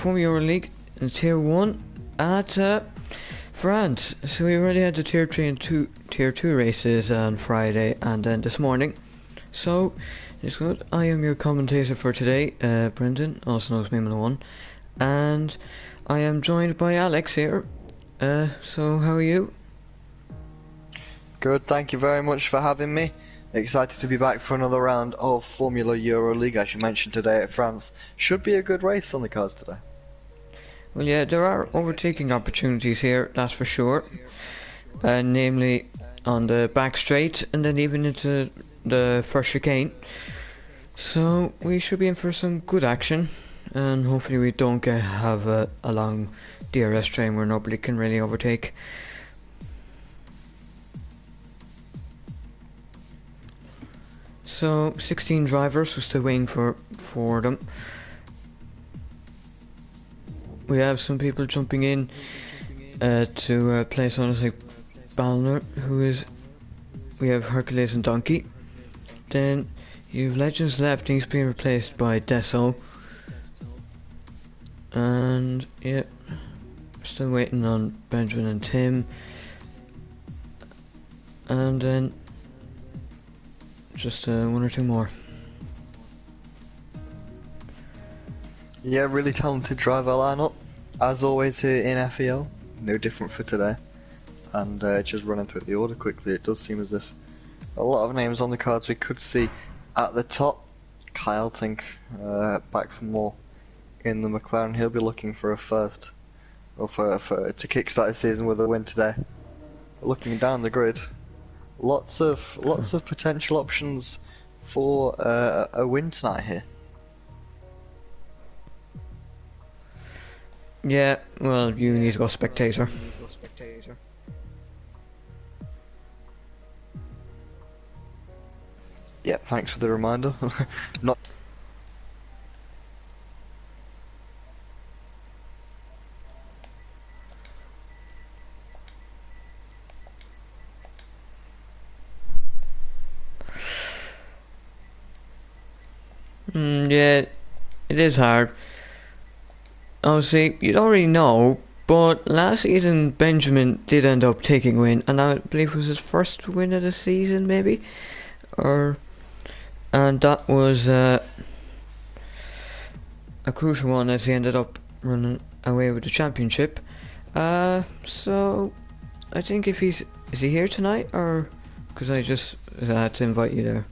Formula League in Tier 1 at France. So we already had the Tier 3 and Tier 2 races on Friday and then this morning. So, it's good. I am your commentator for today, Brendan, also known as Mimon1. And I am joined by Alex here. So how are you? Good, thank you very much for having me. Excited to be back for another round of Formula Euro League, as you mentioned today at France. Should be a good race on the cards today. Well, yeah, there are overtaking opportunities here, that's for sure. Namely on the back straight and then even into the first chicane. So we should be in for some good action, and hopefully we don't have a long DRS train where nobody can really overtake. So 16 drivers, we're still waiting for them. We have some people jumping in to place on us like Balner, we have Hercules and Donkey. Then you've Legends left, and he's being replaced by Deso. And yeah, still waiting on Benjamin and Tim. And then just one or two more. Yeah, really talented driver lineup. As always here in FEL, no different for today. And just running through the order quickly, it does seem as if a lot of names on the cards we could see at the top. Kyle Tink back for more in the McLaren. He'll be looking for a first, or to kickstart his season with a win today. Looking down the grid, lots of potential options for a win tonight here. Yeah, well, you need to go spectator. Yeah, thanks for the reminder. Not. Yeah, it is hard. Obviously, you don't really know, but last season Benjamin did end up taking a win, and I believe it was his first win of the season, maybe, and that was a crucial one as he ended up running away with the championship. So I think if is he here tonight, or because I just had to invite you there.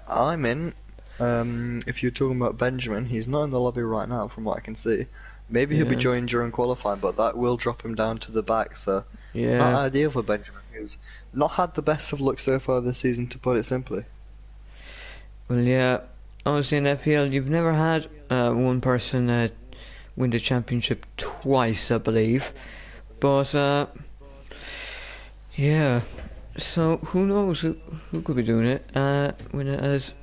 I'm in. If you're talking about Benjamin, he's not in the lobby right now from what I can see. Maybe he'll be joining during qualifying, but that will drop him down to the back, so not ideal for Benjamin, who's not had the best of luck so far this season, to put it simply. Well, yeah, obviously in FPL you've never had one person win the championship twice, I believe, but yeah, so who knows who could be doing it. When it as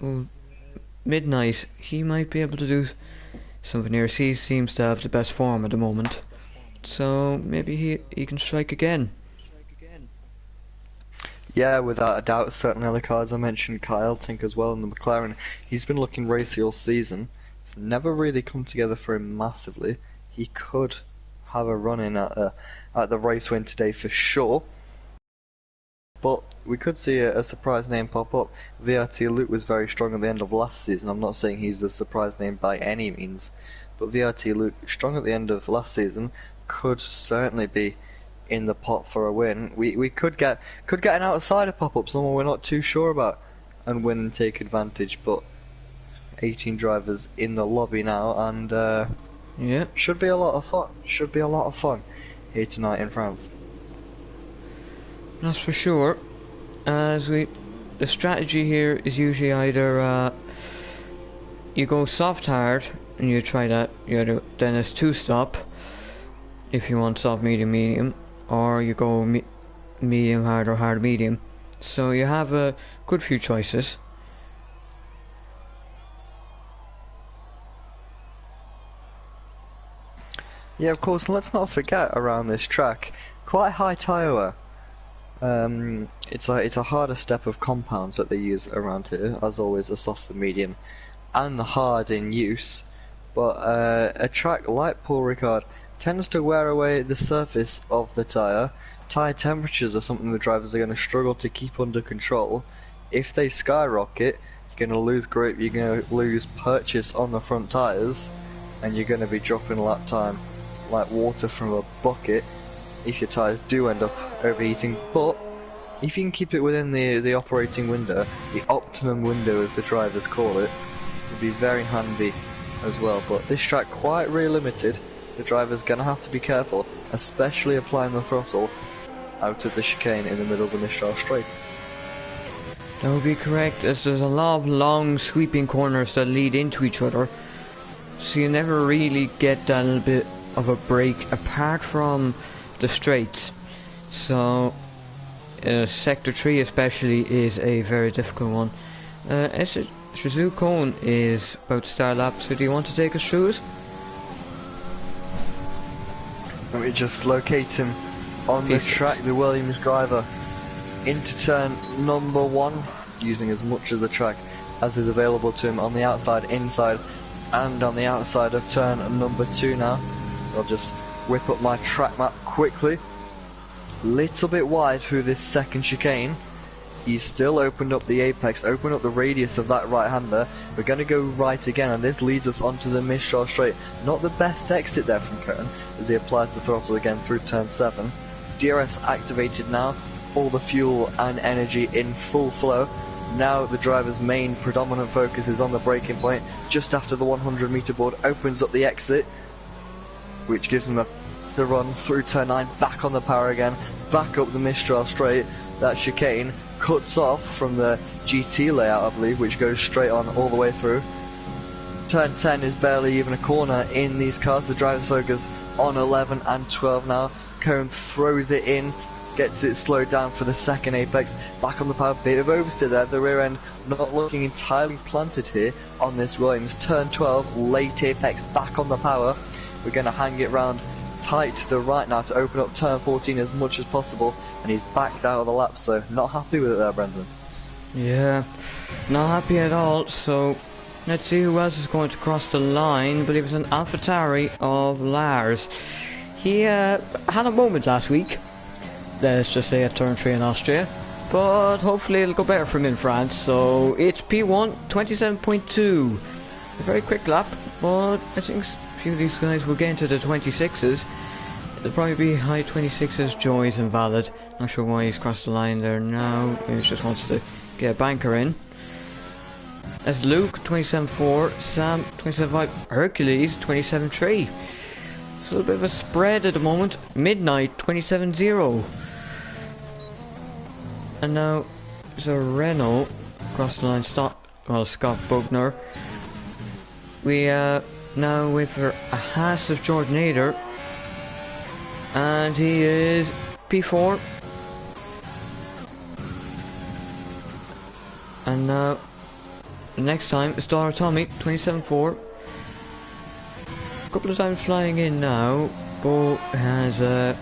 Midnight, he might be able to do something here. He seems to have the best form at the moment, so maybe he can strike again. Yeah, without a doubt, certainly on the cards. I mentioned Kyle Tink as well in the McLaren. He's been looking racy all season. It's never really come together for him massively. He could have a run in at the race win today for sure. But we could see a surprise name pop up. VRT Luke was very strong at the end of last season. I'm not saying he's a surprise name by any means, but VRT Luke, strong at the end of last season, could certainly be in the pot for a win. We could get an outsider pop up, someone we're not too sure about, and win and take advantage. But 18 drivers in the lobby now, and yeah, should be a lot of fun. Should be a lot of fun here tonight in France. That's for sure. The strategy here is usually either you go soft hard and you try that. Then it's two stop if you want soft medium medium, or you go medium hard or hard medium. So you have a good few choices. Yeah, of course. And let's not forget around this track, quite high tyre wear. It's a harder step of compounds that they use around here, as always the soft, the medium, and the hard in use. But a track like Paul Ricard tends to wear away the surface of the tyre. Tyre temperatures are something the drivers are going to struggle to keep under control. If they skyrocket, you're going to lose grip, you're going to lose purchase on the front tyres, and you're going to be dropping lap time like water from a bucket if your tyres do end up overheating. But if you can keep it within the operating window, the optimum window as the drivers call it, would be very handy as well. But this track quite rear limited. The driver's gonna have to be careful, especially applying the throttle out of the chicane in the middle of the Mistral Straight. That would be correct, as there's a lot of long sweeping corners that lead into each other, so you never really get that little bit of a break apart from the straights. So sector 3 especially is a very difficult one. Shizu Kone is about to start lap, so do you want to take us through it? Let me just locate him on the track, the Williams driver, into turn number 1, using as much of the track as is available to him on the outside, inside, and on the outside of turn number 2 now. I'll just whip up my track map quickly. Little bit wide through this second chicane. He's still opened up the apex, opened up the radius of that right-hander. We're going to go right again, and this leads us onto the Mistral Straight. Not the best exit there from Kone, as he applies the throttle again through turn 7. DRS activated now, all the fuel and energy in full flow. Now the driver's main predominant focus is on the braking point. Just after the 100 meter board opens up the exit, which gives him the run through turn 9, back on the power again, back up the Mistral Straight. That chicane cuts off from the GT layout, I believe, which goes straight on all the way through. Turn 10 is barely even a corner in these cars. The driver's focus on 11 and 12 now. Kone throws it in, gets it slowed down for the second apex, back on the power, bit of oversteer there, the rear end not looking entirely planted here on this Williams. Turn 12, late apex, back on the power. We're going to hang it round tight to the right now to open up turn 14 as much as possible, and he's backed out of the lap, so not happy with it there, Brendan. Yeah, not happy at all. So let's see who else is going to cross the line. I believe it's an AlphaTauri of Lars. He had a moment last week, let's just say at turn 3 in Austria, but hopefully it'll go better for him in France. So it's P1 27.2, a very quick lap, but I think a few of these guys will get into the 26s. It'll probably be high 26s, Joy's invalid. Not sure why he's crossed the line there now. He just wants to get a banker in. As Luke 27.4, Sam 27.5, Hercules 27.3. It's a little bit of a spread at the moment. Midnight 27.0. And now there's a Renault across the line. Scott Bogner. We now wait for a Haas of Jordan Eder, and he is P4. And now the next time is Dollar Tommy 27.4. A couple of times flying in now. Bo has had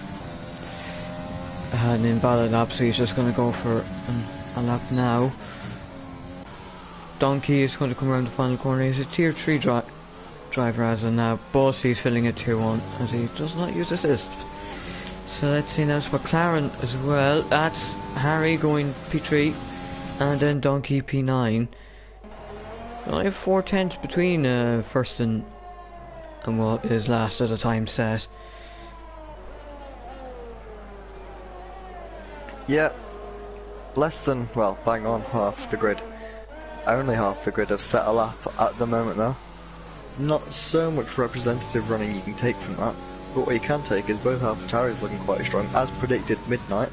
an invalid lap, so he's just going to go for a lap now. Donkey is going to come around the final corner. He's a tier 3 driver as of now, but he's filling a tier 1 as he does not use assist. So let's see now, it's McLaren as well. That's Harry going P3 and then Donkey P9. Only have 4/10 between first and what is last at a time set. Yeah, less than, well, bang on half the grid. Only half the grid have set a lap at the moment though. Not so much representative running you can take from that, but what you can take is both AlphaTauri's looking quite strong, as predicted. Midnight,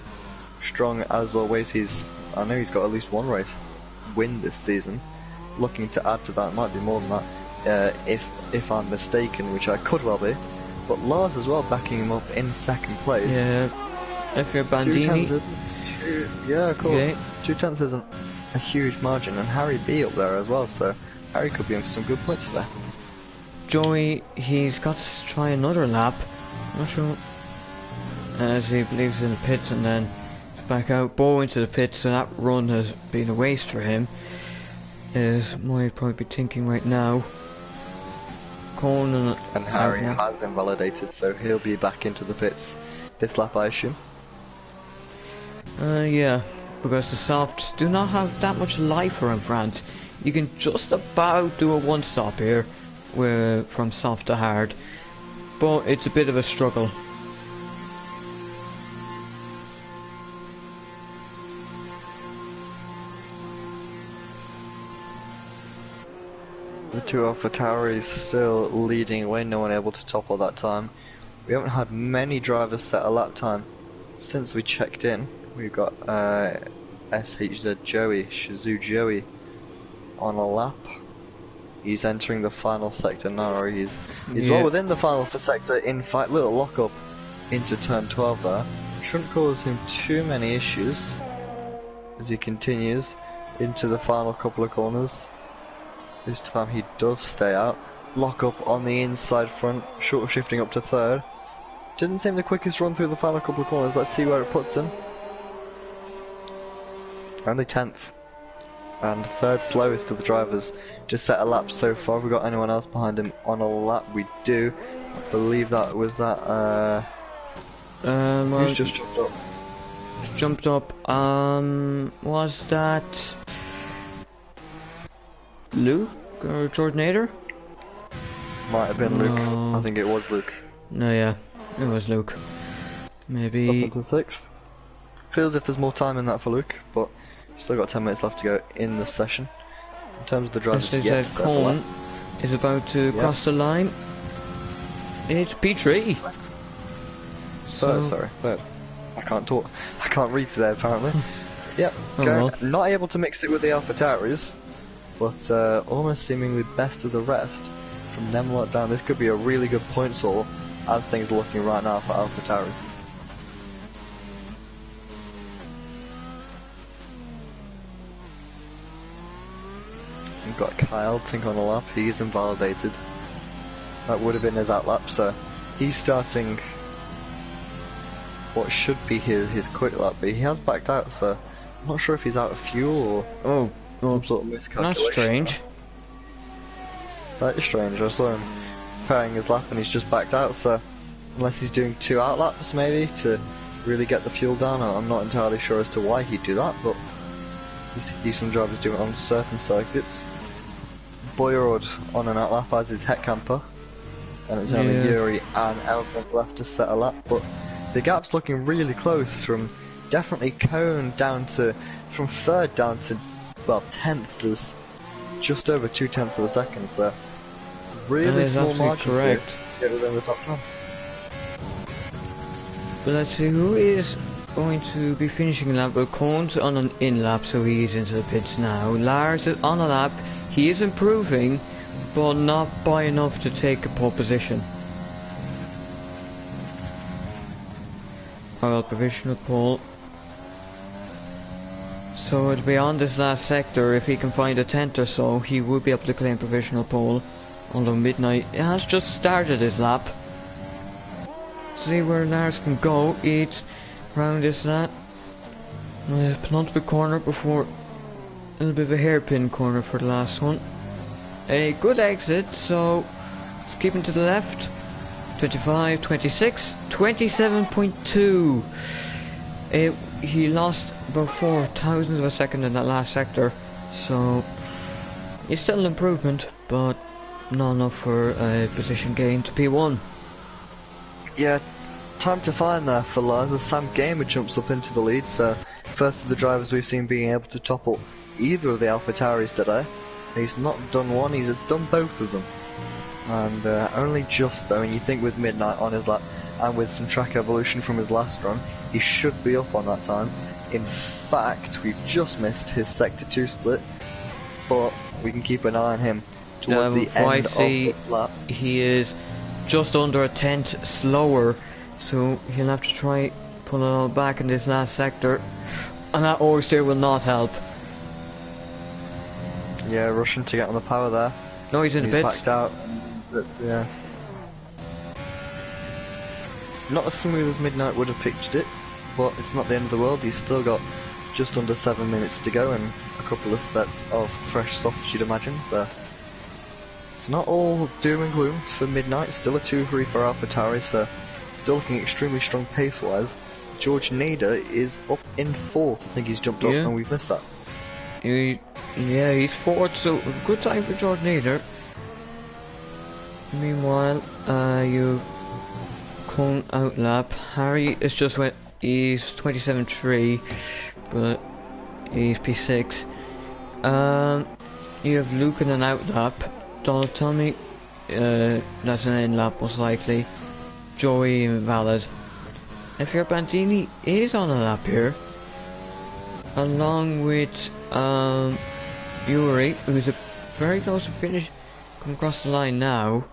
strong as always. I know he's got at least one race win this season. Looking to add to that, might be more than that, if I'm mistaken, which I could well be. But Lars as well backing him up in second place. Yeah, if you're Bandini. 2 tenths yeah, of course. Yeah. 2 tenths isn't a huge margin, and Harry B up there as well, so Harry could be on some good points there. Joey, he's got to try another lap. Not sure, as he believes in the pits and then back out. Bo into the pits, so that run has been a waste for him, is what he'd probably be thinking right now. Ocon And Harry has invalidated, so he'll be back into the pits this lap, I assume. Yeah, because the softs do not have that much life around France. You can just about do a one stop here, from soft to hard, but it's a bit of a struggle. The two AlphaTauris still leading away, no one able to topple that time. We haven't had many drivers set a lap time since we checked in. We've got SHZ Joey, Shazoo Joey on a lap. He's entering the final sector now, or he's well within the final sector. In fact, little lock up into turn 12 there. Shouldn't cause him too many issues as he continues into the final couple of corners. This time he does stay out. Lock up on the inside front, short shifting up to third. Didn't seem the quickest run through the final couple of corners. Let's see where it puts him. Only 10th. And third slowest of the drivers. Just set a lap so far. Have we got anyone else behind him on a lap? We do. I believe that was that. Who's just jumped up? Jumped up. Was that Luke or Jordan? Might have been Luke. I think it was Luke. No, yeah, it was Luke. Maybe. Up into 6th. Feels as if there's more time in that for Luke, but still got 10 minutes left to go in the session. In terms of the drivers yet to settle up, is about to cross the line. It's P3. Third. I can't talk. I can't read today apparently. Yep. Not able to mix it with the AlphaTauris, but almost seemingly best of the rest from them lot down. This could be a really good point haul as things are looking right now for AlphaTauri. We've got Kyle Tink on the lap. He's invalidated. That would have been his outlap, so he's starting what should be his quick lap, but he has backed out, so I'm not sure if he's out of fuel or some sort of miscalculation. That's strange. That is strange. I saw him pairing his lap and he's just backed out, so unless he's doing 2 outlaps maybe to really get the fuel down, I'm not entirely sure as to why he'd do that, but you see some drivers do it on certain circuits. Boyrod on an outlap as his head camper, and it's only Yuri and Elton left to set a lap, but the gap's looking really close from definitely Cone down to, from 3rd down to, well, 10th. There's just over 2/10 of a second, so really small margins here to get within the top 10. But let's see who is going to be finishing the lap. Well, Cone's on an in lap, so he's into the pits now. Lars is on a lap. He is improving, but not by enough to take a pole position. Well, provisional pole. So it'll be on this last sector. If he can find a 10th or so, he will be able to claim provisional pole. Although Midnight has just started his lap. See where Lars can go. It's round this lap. Penultimate corner before a little bit of a hairpin corner for the last one. A good exit, so let's keep him to the left. 25, 26, 27.2. He lost about 4 thousandths of a second in that last sector, so it's still an improvement, but not enough for a position gain to P1. Yeah, time to find there for Lars as Sam Gamer jumps up into the lead, so first of the drivers we've seen being able to topple either of the AlphaTauris today. He's not done one, he's done both of them. And only just though, and you think with Midnight on his lap and with some track evolution from his last run, he should be up on that time. In fact, we've just missed his Sector 2 split, but we can keep an eye on him towards the end of this lap. He is just under a 10th slower, so he'll have to try pull it all back in this last sector, and that oversteer will not help. Yeah, rushing to get on the power there. No, he's in the pits. Backed out. But, yeah. Not as smooth as Midnight would have pictured it, but it's not the end of the world. He's still got just under 7 minutes to go and a couple of sets of fresh softs, you'd imagine, so It's not all doom and gloom for Midnight. Still a 2-3 for AlphaTauri, so still looking extremely strong pace-wise. George Nader is up in 4th. I think he's jumped up and we've missed that. Yeah, he's 4th, so good time for George Nader. Meanwhile, you've Cone outlap. Harry is just went. He's 27.3, but he's P6. You have Luke in an outlap. Donald Tommy, that's an in lap most likely. Joey invalid. If your Bandini is on a lap here, along with Yuri, who's very close to finish, come across the line now.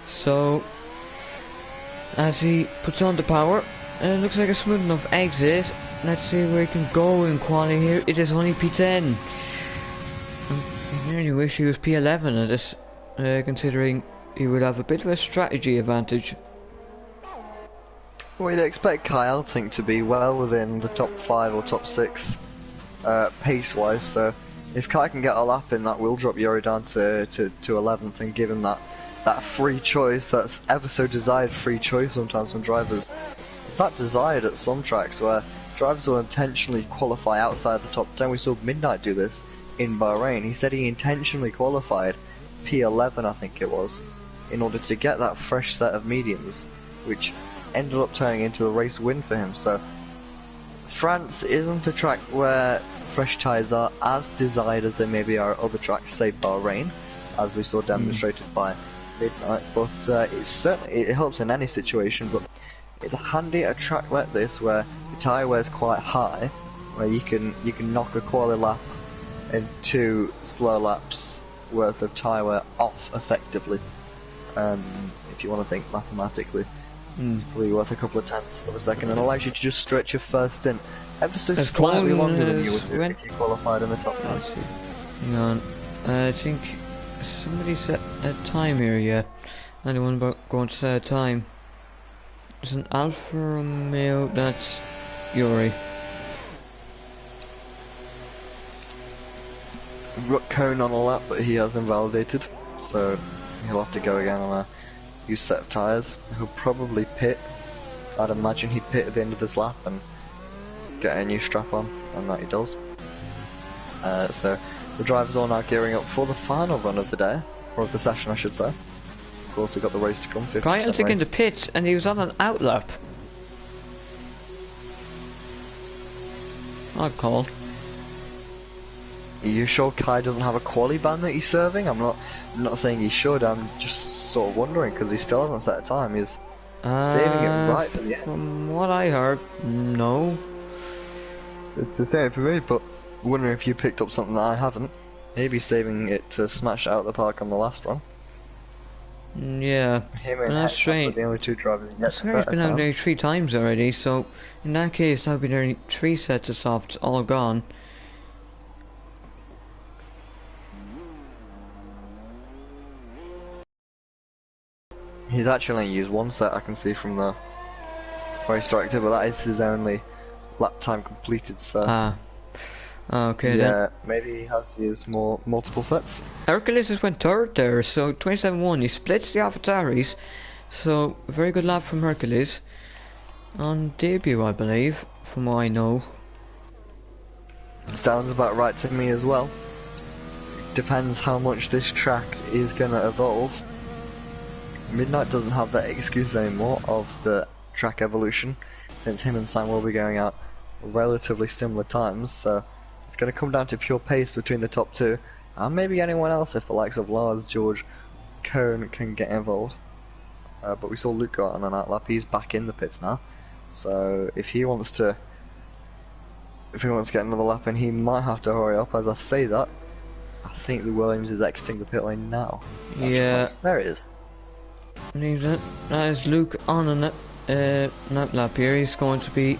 So, as he puts on the power, and it looks like a smooth enough exit. Let's see where he can go in quali here. It is only P10. I really wish he was P11 at this, considering he would have a bit of a strategy advantage. Well, you'd expect Kyle Tink to be well within the top 5 or top 6 pace-wise, so if Kai can get a lap in, that will drop Yuri down to 11th and give him that free choice that's ever so desired free choice sometimes from drivers. It's that desired at some tracks where drivers will intentionally qualify outside the top 10. We saw Midnight do this in Bahrain. He said he intentionally qualified P11, I think it was, in order to get that fresh set of mediums, which ended up turning into a race win for him. So France isn't a track where fresh tyres are as desired as they maybe are at other tracks, say Bahrain, as we saw demonstrated by Midnight, but it helps in any situation. But it's handy at a track like this where the tyre wear is quite high, where you can knock a quali lap and 2 slow laps worth of tyre wear off effectively. If you want to think mathematically, it's probably worth a couple of tenths of a second, and allows you to just stretch your first stint ever so slightly longer than you would do if you qualified in the top 9. Hang on, I think somebody set a time here yet. Anyone about going to set a time? There's an Alfa Romeo, that's Yuri. Cone on a lap, but he has invalidated, so he'll have to go again on a new set of tyres. He'll probably pit. I'd imagine he'd pit at the end of this lap and get a new strap on, and that he does. So the drivers are now gearing up for the final run of the day, or of the session I should say. Of course we've got the race to come, 50% Kyle took race. in the pits and he was on an outlap. Odd call. Are you sure Kai doesn't have a quali ban that he's serving? I'm not saying he should, I'm just sort of wondering, because he still hasn't set a time. He's saving it right for the end. From what I heard, no. It's the same for me, but wondering if you picked up something that I haven't. Maybe saving it to smash it out of the park on the last run. Yeah, Him and that's strange. the only 2 drivers yet to He's set a been out time. nearly 3 times already, so in that case that would be nearly 3 sets of softs all gone. He's actually only used 1 set, I can see from the race director, but that is his only lap time completed, so okay yeah, then. maybe he has used multiple sets. Hercules just went 3rd there, so 27-1. He splits the AlphaTauris, so very good lap from Hercules. On debut, I believe, from what I know. Sounds about right to me as well. Depends how much this track is going to evolve. Midnight doesn't have that excuse anymore of the track evolution, since him and Sam will be going out relatively similar times, so it's going to come down to pure pace between the top 2, and maybe anyone else if the likes of Lars, George, Cone can get involved. But we saw Luke go on an outlap, he's back in the pits now, so if he wants to get another lap in, he might have to hurry up. As I say that, I think the Williams is exiting the pit lane now. Yeah. There it is. That is Luke on an outlap here. He's going to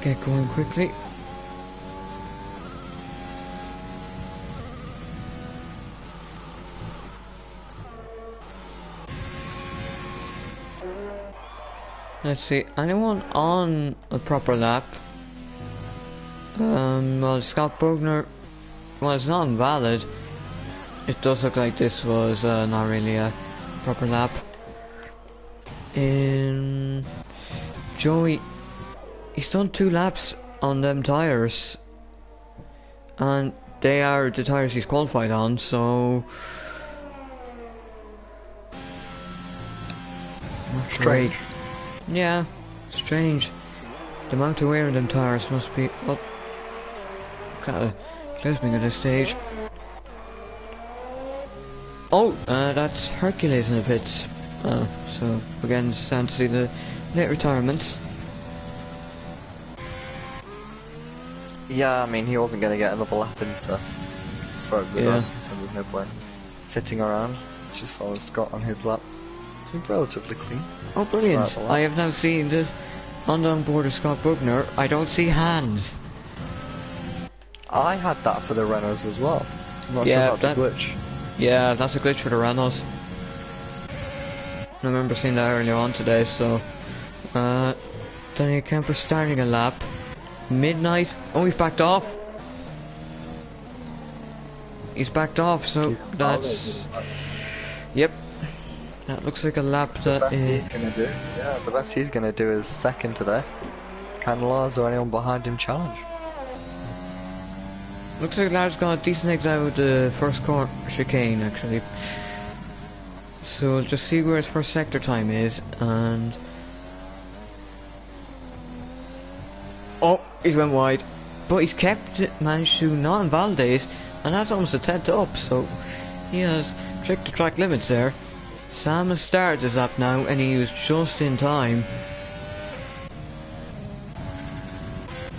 get going quickly. Let's see, anyone on a proper lap? Well, Scott Bogner, well, it's not invalid. it does look like this was not really a proper lap. In Joey, he's done 2 laps on them tyres, and they are the tyres he's qualified on, so not Strange. great. Yeah, strange. The amount of wear on them tyres must be up. Kinda closing at this stage. Oh, that's Hercules in the pits. So again, it's time to see the late retirements. Yeah, I mean, he wasn't going to get another lap in, so sorry with Yeah. that. So there's no point sitting around. Just following Scott on his lap. Seemed relatively clean. Oh, brilliant! Throughout the lap. I have now seen this on board of Scott Bugner. I don't see hands. I had that for the Renaults as well. I'm not Yeah, sure if that's a glitch. Yeah, that's a glitch for the Renaults. I remember seeing that earlier on today, so Daniel Kemper starting a lap. Midnight. Oh, he's backed off. He's backed off, so that's... Yep. That looks like a lap that is... Yeah, the best he's gonna do is second today. Can Lars or anyone behind him challenge? Looks like Lars got a decent exit out of the first corner chicane, actually. So we'll just see where his first sector time is, and... Oh, he's went wide. But he's kept it, managed to not invalidate, and that's almost a 10th up, so he has tricked the track limits there. Sam has started his lap now, and he was just in time.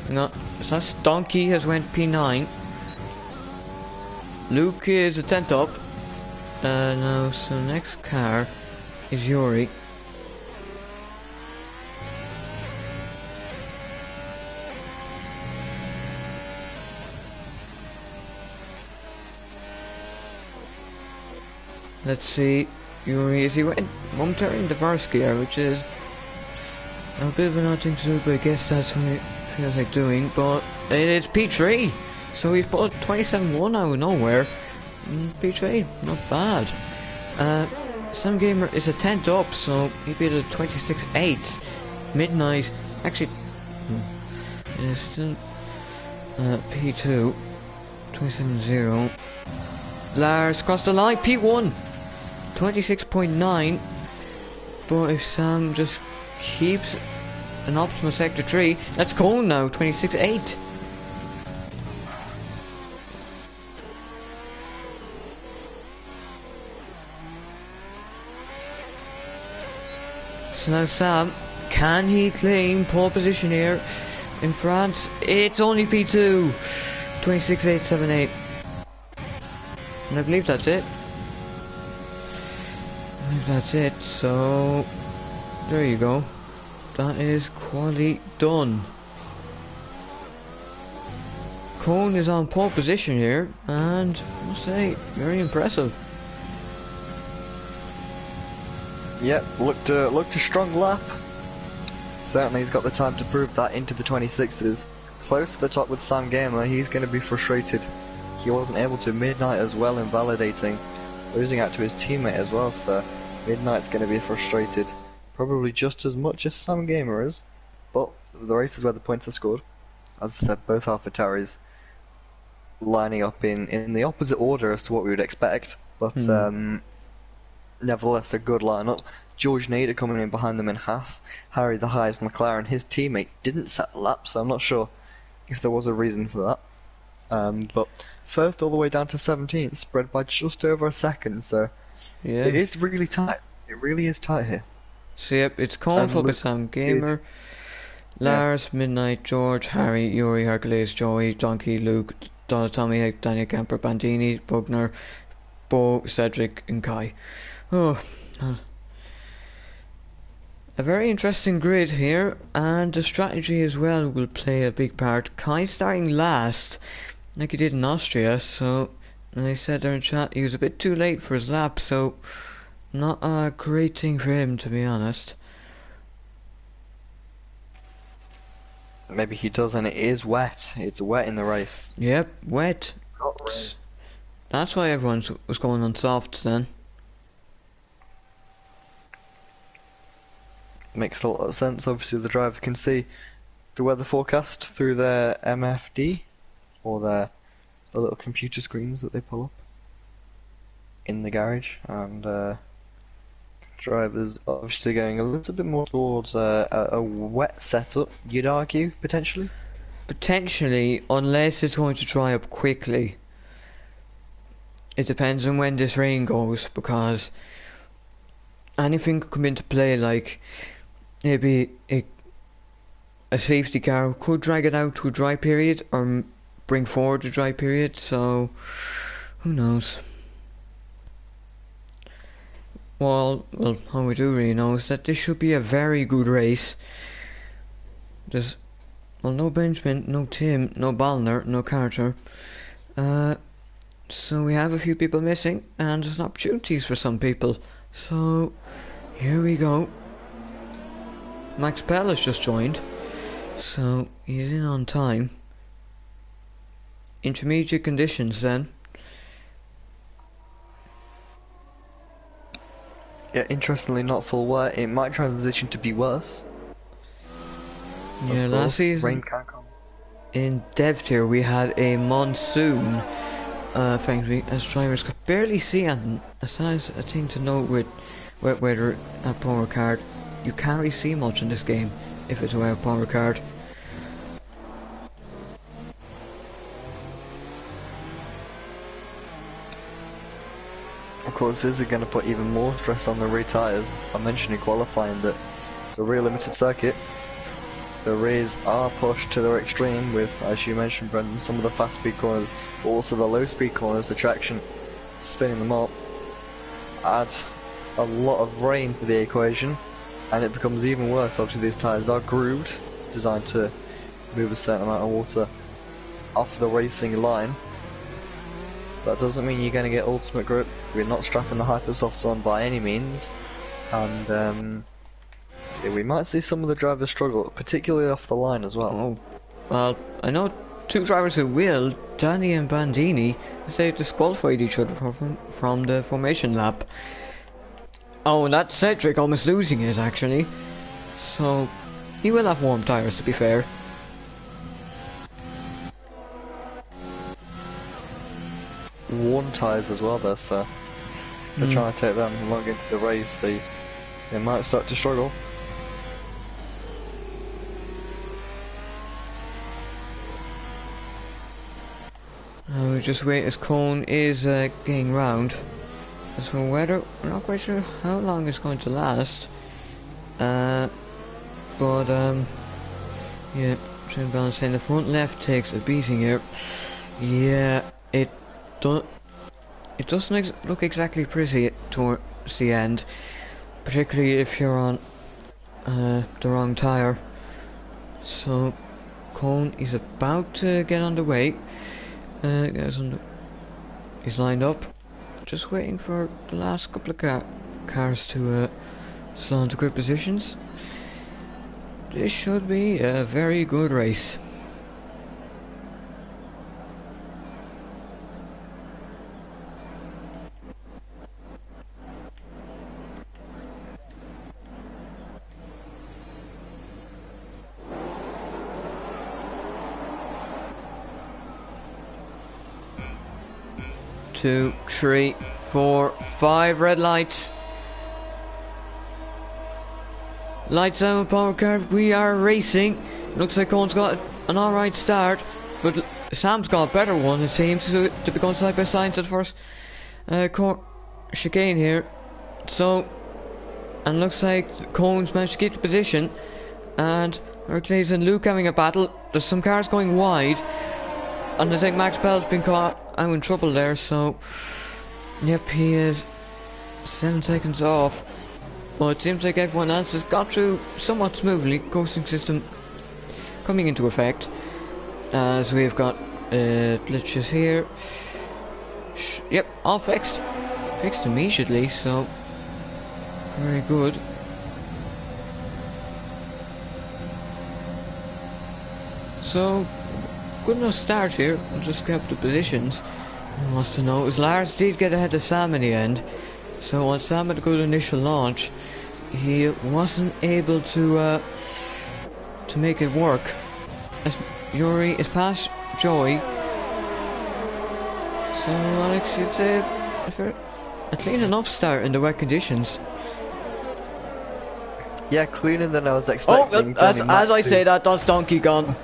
No, so that's Donkey has went P9. Luke is a 10th up. No, so next car is Yuri. Let's see, Yuri, is he went momentarily in the first gear, which is a bit of an odd thing to do, but I guess that's what it feels like doing, but it is P3, so he's put 27-1 out of nowhere. P3, not bad. Sam Gamer is a 10th up, so he beat a 26-8. Midnight, actually, it is still P2, 27-0. Lars crossed the line, P1, 26.9. But if Sam just keeps an optimal sector 3, that's Cone now, 26.8. So now Sam, can he claim pole position here in France? It's only P2, 26.878. And I believe that's it. I believe that's it, so there you go. That is quali done. Cone is on pole position here, and I must say, very impressive. Yep, looked a strong lap. Certainly he's got the time to prove that into the 26s. Close to the top with Sam Gamer, he's going to be frustrated. He wasn't able to Midnight as well, invalidating, losing out to his teammate as well, so Midnight's going to be frustrated. Probably just as much as Sam Gamer is, but the race is where the points are scored. As I said, both AlphaTauris lining up in the opposite order as to what we would expect, but nevertheless a good lineup. George Nader coming in behind them in Haas, Harry the highest McLaren. His teammate didn't set a lap, so I'm not sure if there was a reason for that. But first all the way down to 17th, spread by just over a second, so Yeah. it is really tight. It really is tight here. So yep, it's Cone, And Focus, Sam Gamer, Lars, Midnight, George, Harry, Yuri, Hercules, Joey, Donkey, Luke, Donald, Tommy, Daniel Kemper, Bandini, Bugner, Bo, Cedric, and Kai. Oh, a very interesting grid here, and the strategy as well will play a big part. Kai starting last, like he did in Austria, so they said there in chat he was a bit too late for his lap, so not a great thing for him, to be honest. Maybe he does, and it is wet. It's wet in the race. Yep, wet. Got rain. that's why everyone was going on softs then. Makes a lot of sense. Obviously, the driver can see the weather forecast through their MFD or their little computer screens that they pull up in the garage, and drivers obviously going a little bit more towards a wet setup, you'd argue, potentially. Potentially, unless it's going to dry up quickly. It depends on when this rain goes, because anything could come into play, like maybe a safety car could drag it out to a dry period or bring forward a dry period, so who knows. Well, all we do really know is that this should be a very good race. There's, well, no Benjamin, no Tim, no Ballner, no Carter. So we have a few people missing, and there's opportunities for some people. So, here we go. Max Pell has just joined, so he's in on time. Intermediate conditions then. Yeah, interestingly, not full wet. It might transition to be worse. Yeah, last season rain can come. in Dev Tier we had a monsoon. Thankfully, as drivers could barely see anything. That's a thing to note with wet weather at Power Card. You can't really see much in this game if it's a wet Power Card. Of course, this is going to put even more stress on the rear tyres. I mentioned in qualifying that it's a rear limited circuit. The rears are pushed to their extreme with, as you mentioned, Brendan, some of the fast speed corners, but also the low speed corners, the traction spinning them up. Add a lot of rain to the equation, and it becomes even worse. Obviously, these tyres are grooved, designed to move a certain amount of water off the racing line. That doesn't mean you're going to get ultimate grip. We're not strapping the Hypersofts on by any means, and yeah, we might see some of the drivers struggle, particularly off the line as well. Oh, well, I know two drivers who will, Danny and Bandini, as they disqualified each other from the formation lap. Oh, and that's Cedric almost losing it actually. So, he will have warm tyres to be fair. Worn tyres as well there, so they're trying to take them long into the race. They might start to struggle. We just wait as Cone is getting round. As for weather, we're not quite sure how long it's going to last. Yeah, trim balance saying the front left takes a beating here. Yeah, it doesn't look exactly pretty towards the end, particularly if you're on the wrong tyre. So Cone is about to get on the way. He's lined up, just waiting for the last couple of cars to slow into grid positions. This should be a very good race. Two, three, four, five red lights. Lights out, Power Card. We are racing. Looks like Cone's got an alright start, but Sam's got a better one. It seems to be going side by side to the first chicane here. So, and looks like Cone's managed to keep the position, and Hercules and Luke having a battle. There's some cars going wide, and I think Max Pell's been caught out in trouble there, so yep, he is 7 seconds off. Well, it seems like everyone else has got through somewhat smoothly. Coasting system coming into effect, as we've got glitches here. Yep, all fixed immediately, so very good. So good enough start here. We'll just get up the positions. Wants to know. Lars did get ahead of Sam in the end, so while Sam had a good initial launch, he wasn't able to make it work. As Yuri is past Joey, so Alex, you'd say a clean enough start in the wet conditions. Yeah, cleaner than I was expecting. Oh, as I say that, that's Donkey gone.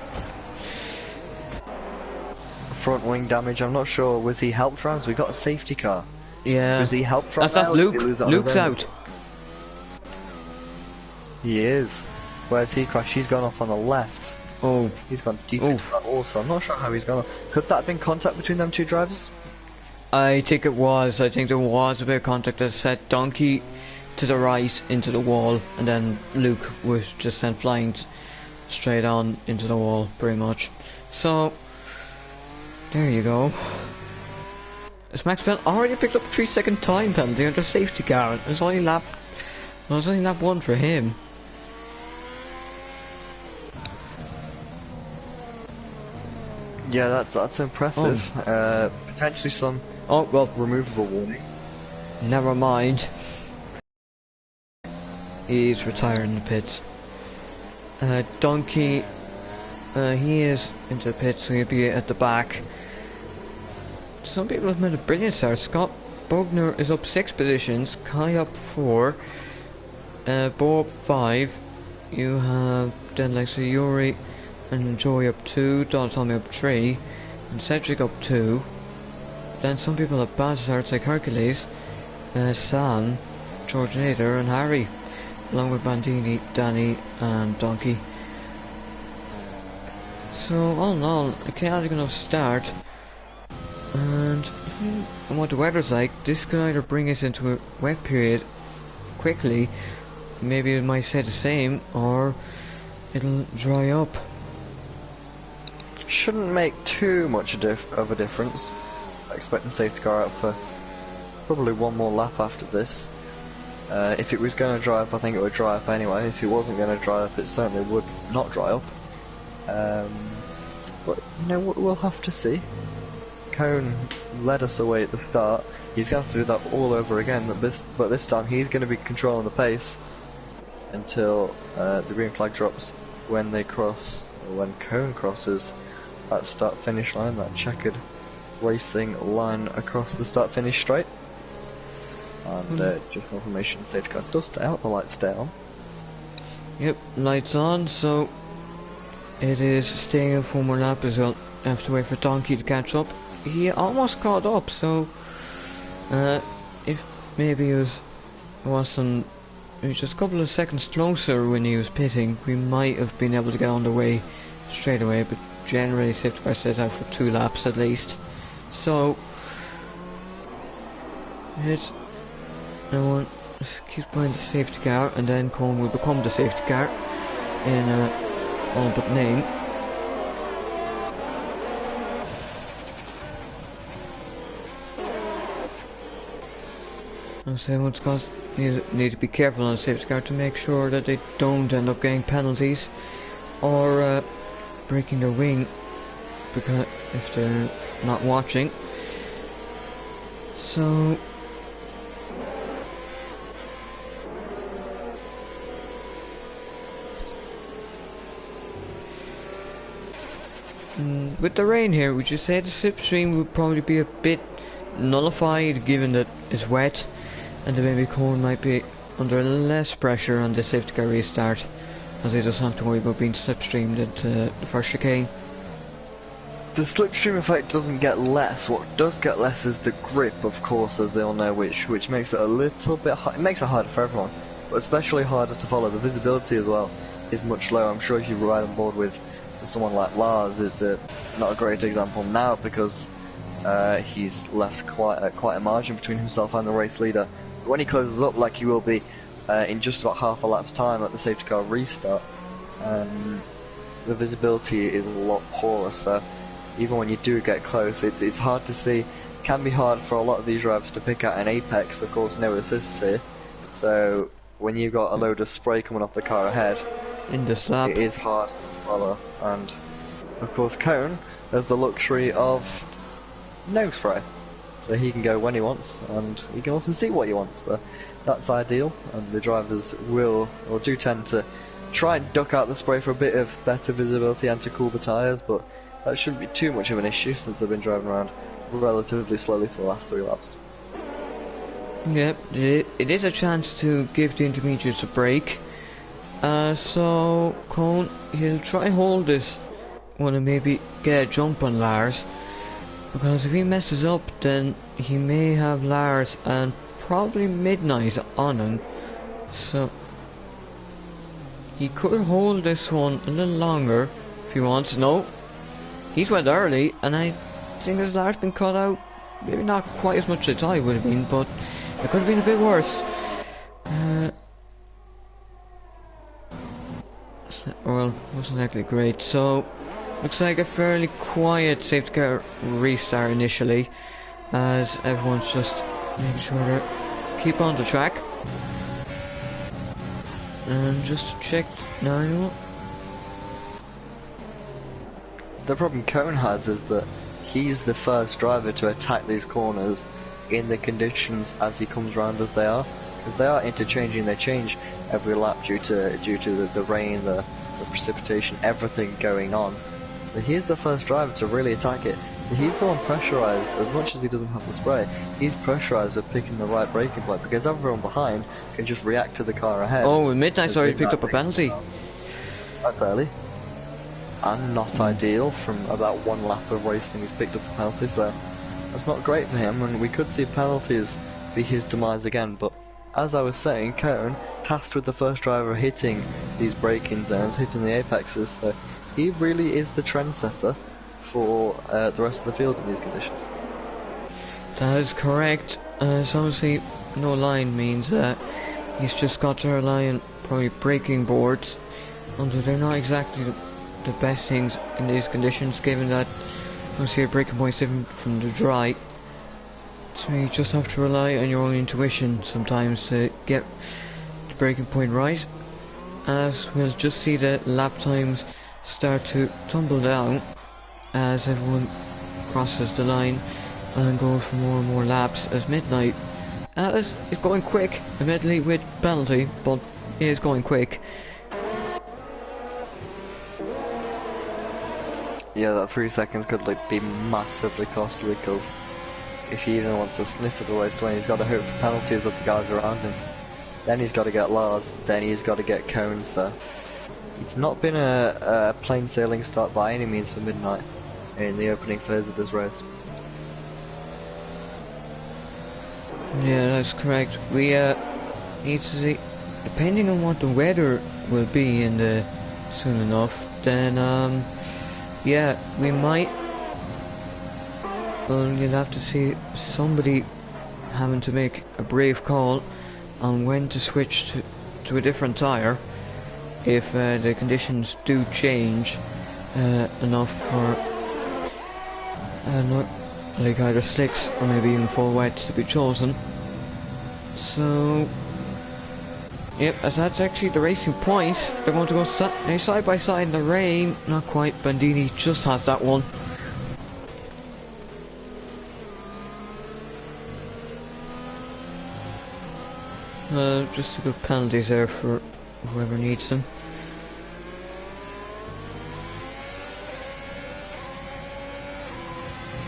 Front wing damage, I'm not sure. Was he helped rounds? We got a safety car. Yeah. Was he helped from That's Luke. Luke's out. He is. Where's he crashed? He's gone off on the left. Oh. He's gone deep into that also. I'm not sure how he's gone off. Could that have been contact between them two drivers? I think it was. I think there was a bit of contact that set Donkey to the right into the wall, and then Luke was just sent flying straight on into the wall, pretty much. So, there you go. Max Bell already picked up a 3-second time penalty under safety car. It was only lap 1 for him. Yeah, that's impressive. Potentially some removable warnings. Never mind. He's retiring in the pits. Donkey, he is into the pits, so he'll be at the back. Some people have made a brilliant start. Scott Bogner is up 6 positions, Kai up 4, Bo up 5. You have then like Yuri and Joey up 2, Don Tommy up 3, and Cedric up 2. Then some people have bad starts like Hercules, Sam, George Nader and Harry, along with Bandini, Danny and Donkey. So all in all, a chaotic enough start, and what the weather's like, this could either bring us into a wet period quickly, maybe it might stay the same, or it'll dry up. Shouldn't make too much of a difference. I expect the safety car out for probably one more lap after this. If it was going to dry up, I think it would dry up anyway. If it wasn't going to dry up, it certainly would not dry up. But you know, we'll have to see. Cone led us away at the start. He's going to do that all over again, but this time he's going to be controlling the pace until the green flag drops when they cross, or when Cone crosses that start-finish line, that checkered racing line across the start-finish straight. And just confirmation, the safety car does stay out, the lights stay on. Yep, lights on, so it is staying in 4 more laps as well. I have to wait for Donkey to catch up. He almost caught up, so if maybe he was just a couple of seconds closer when he was pitting, we might have been able to get on the way straight away, but generally safety car stays out for 2 laps at least. So it's no one keeps behind the safety car, and then Cone will become the safety car in all but name. I'm saying what's caused need to be careful on the safety car to make sure that they don't end up getting penalties or breaking their wing, because if they're not watching. So with the rain here, would you say the slipstream would probably be a bit nullified given that it's wet, and the maybe Cone might be under less pressure on the safety car restart, as they just have to worry about being slipstreamed at the first chicane? The slipstream effect doesn't get less. What does get less is the grip, of course, as they all know, which makes it a little bit it makes it harder for everyone, but especially harder to follow. The visibility as well is much lower. I'm sure if you ride on board with someone like Lars, is not a great example now because he's left quite a margin between himself and the race leader. But when he closes up, like he will be in just about half a lap's time at the safety car restart, the visibility is a lot poorer. So even when you do get close, it's hard to see. It can be hard for a lot of these drivers to pick out an apex. Of course, no assists here. So when you've got a load of spray coming off the car ahead, in the slap, it is hard to follow. And of course, Cone has the luxury of no spray. so he can go when he wants, and he can also see what he wants. So that's ideal, and the drivers will, or do tend to try and duck out the spray for a bit of better visibility and to cool the tyres, but that shouldn't be too much of an issue since they've been driving around relatively slowly for the last 3 laps. Yep, it is a chance to give the intermediates a break. So Cone, he'll try and hold this one and maybe get a jump on Lars, because if he messes up then he may have Lars and probably Midnight on him, so he could hold this one a little longer if he wants. No, he's went early, and I think his Lars been cut out. Maybe not quite as much as I would have been, but it could have been a bit worse. Well, wasn't actually great. So looks like a fairly quiet safety car restart initially, as everyone's just making sure to keep on the track. And just checked now. The problem Cone has is that he's the first driver to attack these corners in the conditions as he comes round as they are, because they are interchanging. They change every lap due to the rain, the precipitation, everything going on. So he's the first driver to really attack it. So he's the one pressurised, as much as he doesn't have the spray, he's pressurised with picking the right braking point, because everyone behind can just react to the car ahead. Oh, Midnight's already picked up a penalty. That's early. And not ideal. From about 1 lap of racing he's picked up a penalty, so that's not great for him, and we could see penalties be his demise again. But as I was saying, Cone tasked with the first driver hitting these braking zones, hitting the apexes, so he really is the trendsetter for the rest of the field in these conditions. That is correct. So obviously no line means that he's just got to rely on probably braking boards, although they're not exactly the best things in these conditions, given that obviously a braking point is different from the dry. So you just have to rely on your own intuition sometimes to get the braking point right, as we'll just see the lap times start to tumble down as everyone crosses the line and goes for more and more laps, as Midnight is going quick, admittedly with penalty, but he is going quick. Yeah, that 3 seconds could be massively costly, because if he even wants to sniff at the race when he's got to hope for penalties of the guys around him. Then he's got to get Lars, then he's got to get Cone, so it's not been a plain sailing start by any means for Midnight in the opening phase of this race. Yeah, that's correct. We need to see, depending on what the weather will be in the soon enough, then yeah, we might. Well, you'll have to see somebody having to make a brave call on when to switch to a different tyre if the conditions do change enough for like either slicks or maybe even full wets to be chosen. So yep, as that's actually the racing points. They're going to go side by side in the rain. Not quite. Bandini just has that one. Just a good penalties there for whoever needs them.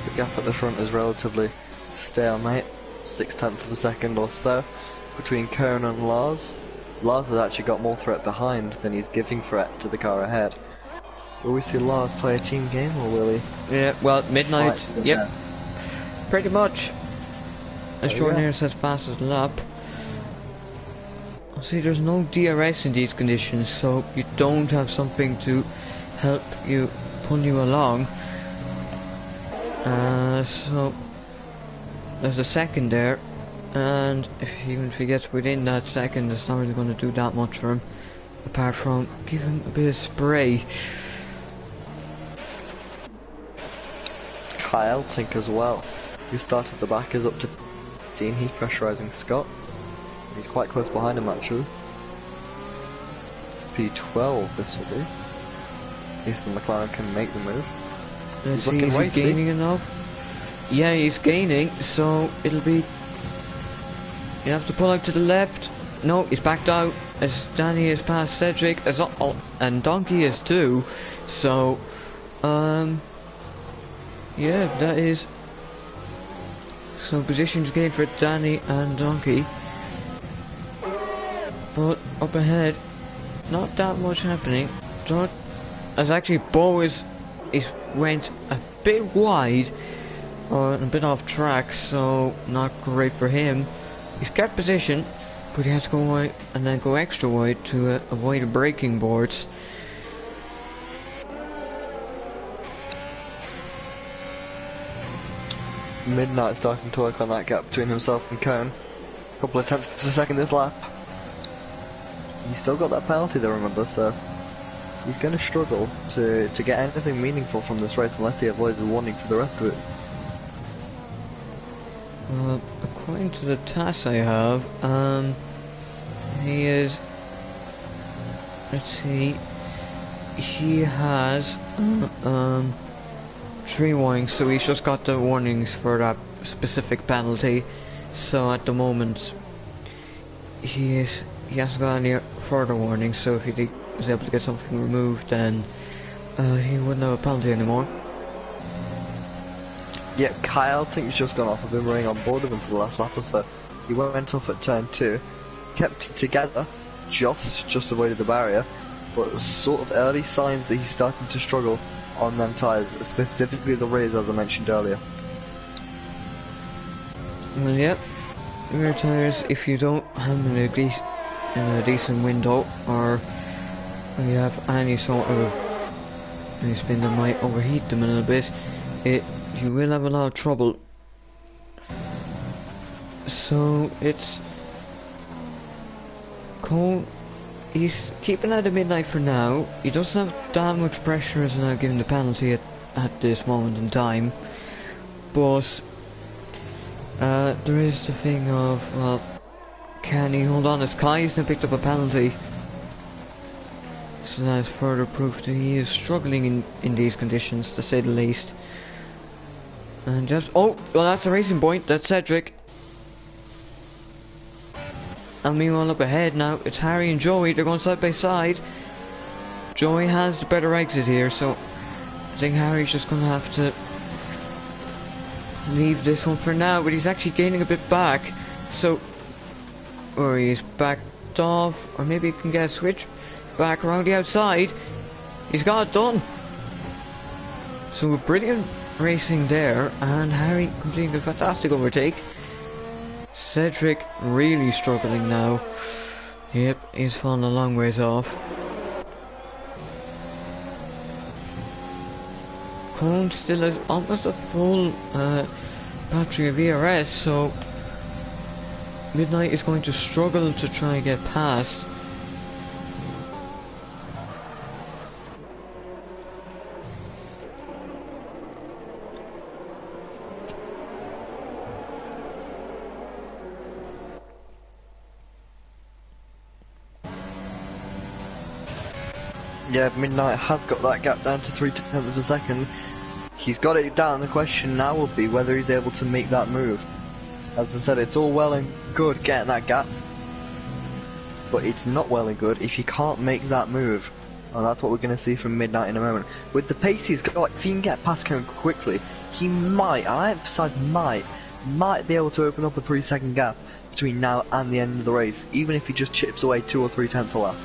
The gap at the front is relatively stalemate, 0.6 of a second or so between Cone and Lars. Lars has actually got more threat behind than he's giving threat to the car ahead. Will we see Lars play a team game, or will he? Yeah, well, Midnight, yep, pretty much. As Jordan here says, fastest lap. See, there's no DRS in these conditions, so you don't have something to help you pull you along. So there's a second there, and even if he gets within that second, it's not really going to do that much for him, apart from giving a bit of spray. Kyle Tink as well, who started at the back, is up to 15. He's pressurising Scott. He's quite close behind him actually. P12 this will be, if the McLaren can make the move. Is he gaining enough? Yeah, he's gaining, so it'll be... You have to pull out to the left. No, he's backed out as Danny is past Cedric, as and Donkey is too. So, yeah, that is... So positions gained for Danny and Donkey. But up ahead, not that much happening. Not as actually Bo is went a bit wide, a bit off track, so not great for him. He's kept position, but he has to go wide and then go extra wide to avoid the braking boards. Midnight starting to work on that gap between himself and Cone. Couple of tenths of a second this lap. He's still got that penalty though, remember, so he's going to struggle to get anything meaningful from this race unless he avoids a warning for the rest of it. Well, according to the tasks I have, he is, let's see, he has 3 warnings, so he's just got the warnings for that specific penalty. So at the moment, he hasn't got any further warnings, so if he was able to get something removed, then he wouldn't have a penalty anymore. Yeah, Kyle thinks just gone off. I've been running on board with him for the last lap or so. He went off at turn 2, kept it together, just avoided the barrier, but sort of early signs that he's starting to struggle on them tyres, specifically the rears as I mentioned earlier. Well, yep, rear tyres, if you don't have them in a decent window, or you have any sort of spin that might overheat them a little bit, you will have a lot of trouble. So it's Cole. He's keeping out of Midnight for now. He doesn't have that much pressure as now given the penalty at this moment in time. But there is the thing of, well, can he hold on as Kai's now picked up a penalty? So that's further proof that he is struggling in these conditions, to say the least. And just, oh, well, that's a racing point. That's Cedric. And meanwhile up ahead now, it's Harry and Joey. They're going side by side. Joey has the better exit here, so I think Harry's just going to have to leave this one for now. But he's actually gaining a bit back. So, or he's backed off, or maybe he can get a switch back around the outside. He's got it done. So brilliant racing there, and Harry completing a fantastic overtake. Cedric really struggling now. Yep, he's fallen a long ways off. Cone still has almost a full battery of ERS, so Midnight is going to struggle to try and get past. Yeah, Midnight has got that gap down to 0.3 of a second. He's got it down. The question now will be whether he's able to make that move. As I said, it's all well and good getting that gap, but it's not well and good if you can't make that move. And that's what we're going to see from Midnight in a moment. With the pace he's got, if he can get past Cone quickly, he might, and I emphasise might be able to open up a 3-second gap between now and the end of the race, even if he just chips away 2 or 3 tenths a lap.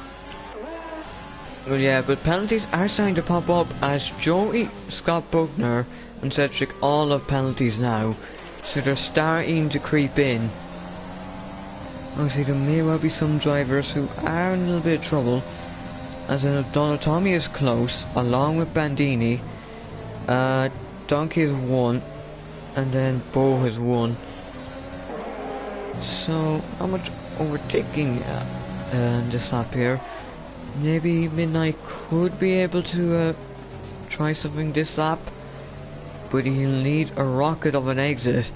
Well, yeah, but penalties are starting to pop up as Joey, Scott Buckner and Cedric all have penalties now. So they're starting to creep in. Obviously there may well be some drivers who are in a little bit of trouble, as Donatomi is close, along with Bandini. Donkey has won, and then Bo has won. So not much overtaking this lap here. Maybe Midnight could be able to try something this lap, but he'll need a rocket of an exit